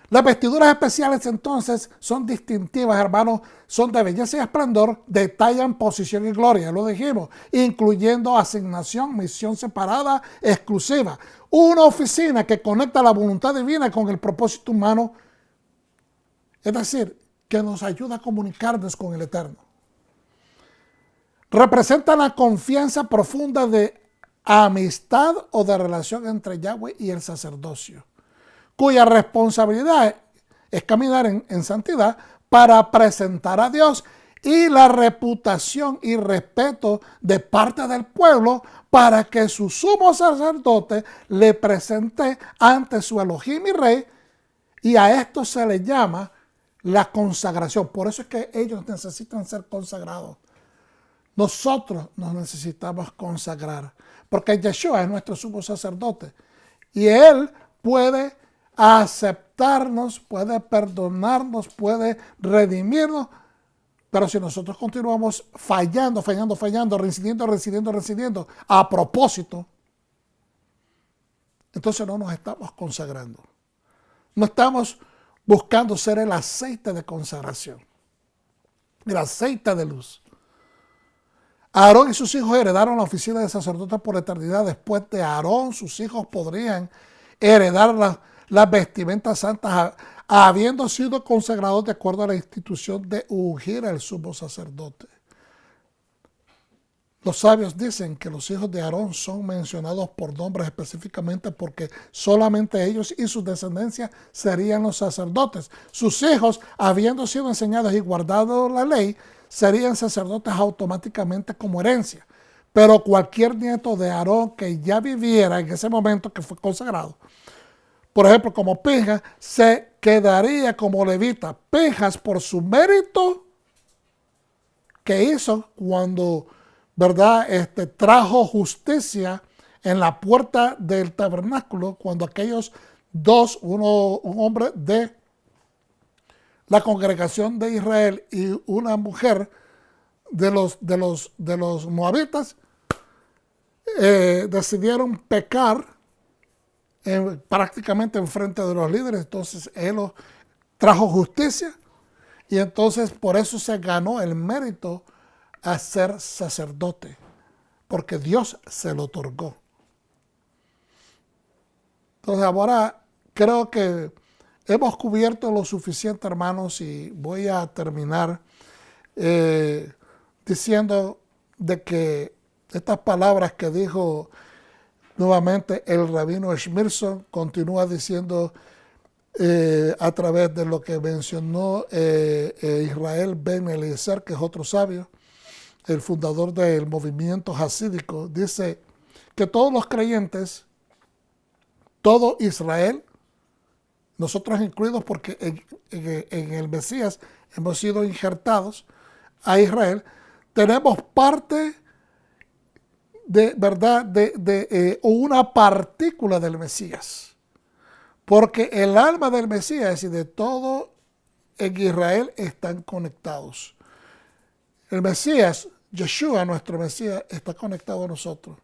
Las vestiduras especiales entonces son distintivas, hermanos, son de belleza y esplendor, detallan posición y gloria, lo dijimos, incluyendo asignación, misión separada, exclusiva. Una oficina que conecta la voluntad divina con el propósito humano, es decir, que nos ayuda a comunicarnos con el Eterno. Representa la confianza profunda de amistad o de relación entre Yahweh y el sacerdocio, cuya responsabilidad es caminar en santidad para presentar a Dios y la reputación y respeto de parte del pueblo para que su sumo sacerdote le presente ante su Elohim y Rey, y a esto se le llama la consagración. Por eso es que ellos necesitan ser consagrados. Nosotros nos necesitamos consagrar, porque Yeshua es nuestro sumo sacerdote y Él puede aceptarnos, puede perdonarnos, puede redimirnos, pero si nosotros continuamos fallando, reincidiendo a propósito, entonces no nos estamos consagrando. No estamos buscando ser el aceite de consagración, el aceite de luz. Aarón y sus hijos heredaron la oficina de sacerdote por eternidad. Después de Aarón, sus hijos podrían heredar las vestimentas santas, habiendo sido consagrados de acuerdo a la institución de ungir al sumo sacerdote. Los sabios dicen que los hijos de Aarón son mencionados por nombres específicamente porque solamente ellos y sus descendencias serían los sacerdotes. Sus hijos, habiendo sido enseñados y guardado la ley, serían sacerdotes automáticamente como herencia. Pero cualquier nieto de Aarón que ya viviera en ese momento que fue consagrado, por ejemplo, como Pinjas, se quedaría como levita. Pinjas, por su mérito que hizo cuando, ¿verdad?, trajo justicia en la puerta del tabernáculo, cuando aquellos dos, un hombre de la congregación de Israel y una mujer de los moabitas, decidieron pecar prácticamente en frente de los líderes. Entonces él trajo justicia y entonces por eso se ganó el mérito a ser sacerdote, porque Dios se lo otorgó. Entonces ahora creo que hemos cubierto lo suficiente, hermanos, y voy a terminar diciendo de que estas palabras que dijo nuevamente el rabino Schneerson, continúa diciendo a través de lo que mencionó Israel Ben Eliezer, que es otro sabio, el fundador del movimiento hasídico, dice que todos los creyentes, todo Israel, nosotros incluidos porque en el Mesías hemos sido injertados a Israel, tenemos parte de verdad o una partícula del Mesías, porque el alma del Mesías y de todo en Israel están conectados. El Mesías, Yeshua, nuestro Mesías, está conectado a nosotros.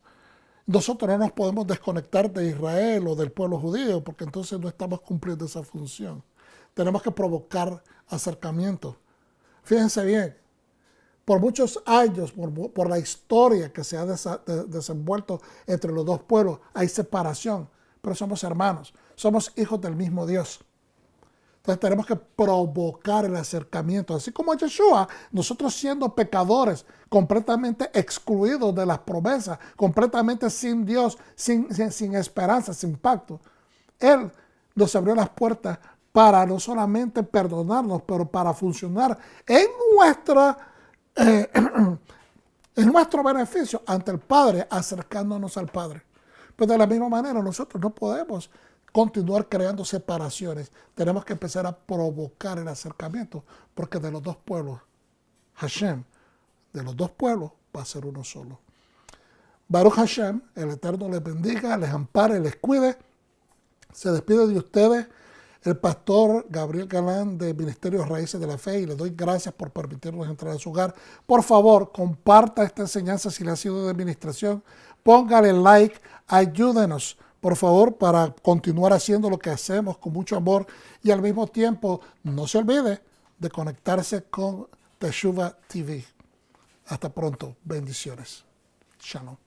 Nosotros no nos podemos desconectar de Israel o del pueblo judío, porque entonces no estamos cumpliendo esa función. Tenemos que provocar acercamiento. Fíjense bien, por muchos años, por la historia que se ha desenvuelto entre los dos pueblos, hay separación, pero somos hermanos, somos hijos del mismo Dios. Entonces tenemos que provocar el acercamiento. Así como Yeshua, nosotros siendo pecadores, completamente excluidos de las promesas, completamente sin Dios, sin esperanza, sin pacto, Él nos abrió las puertas para no solamente perdonarnos, pero para funcionar en nuestro beneficio ante el Padre, acercándonos al Padre. Pues de la misma manera nosotros no podemos continuar creando separaciones. Tenemos que empezar a provocar el acercamiento, porque de los dos pueblos, Hashem, de los dos pueblos va a ser uno solo. Baruch Hashem, el Eterno les bendiga, les ampare, les cuide. Se despide de ustedes el pastor Gabriel Galán de Ministerios Raíces de la Fe, y le doy gracias por permitirnos entrar a su hogar. Por favor, comparta esta enseñanza si le ha sido de administración. Póngale like, ayúdenos, por favor, para continuar haciendo lo que hacemos con mucho amor, y al mismo tiempo no se olvide de conectarse con Teshuvah TV. Hasta pronto. Bendiciones. Shalom.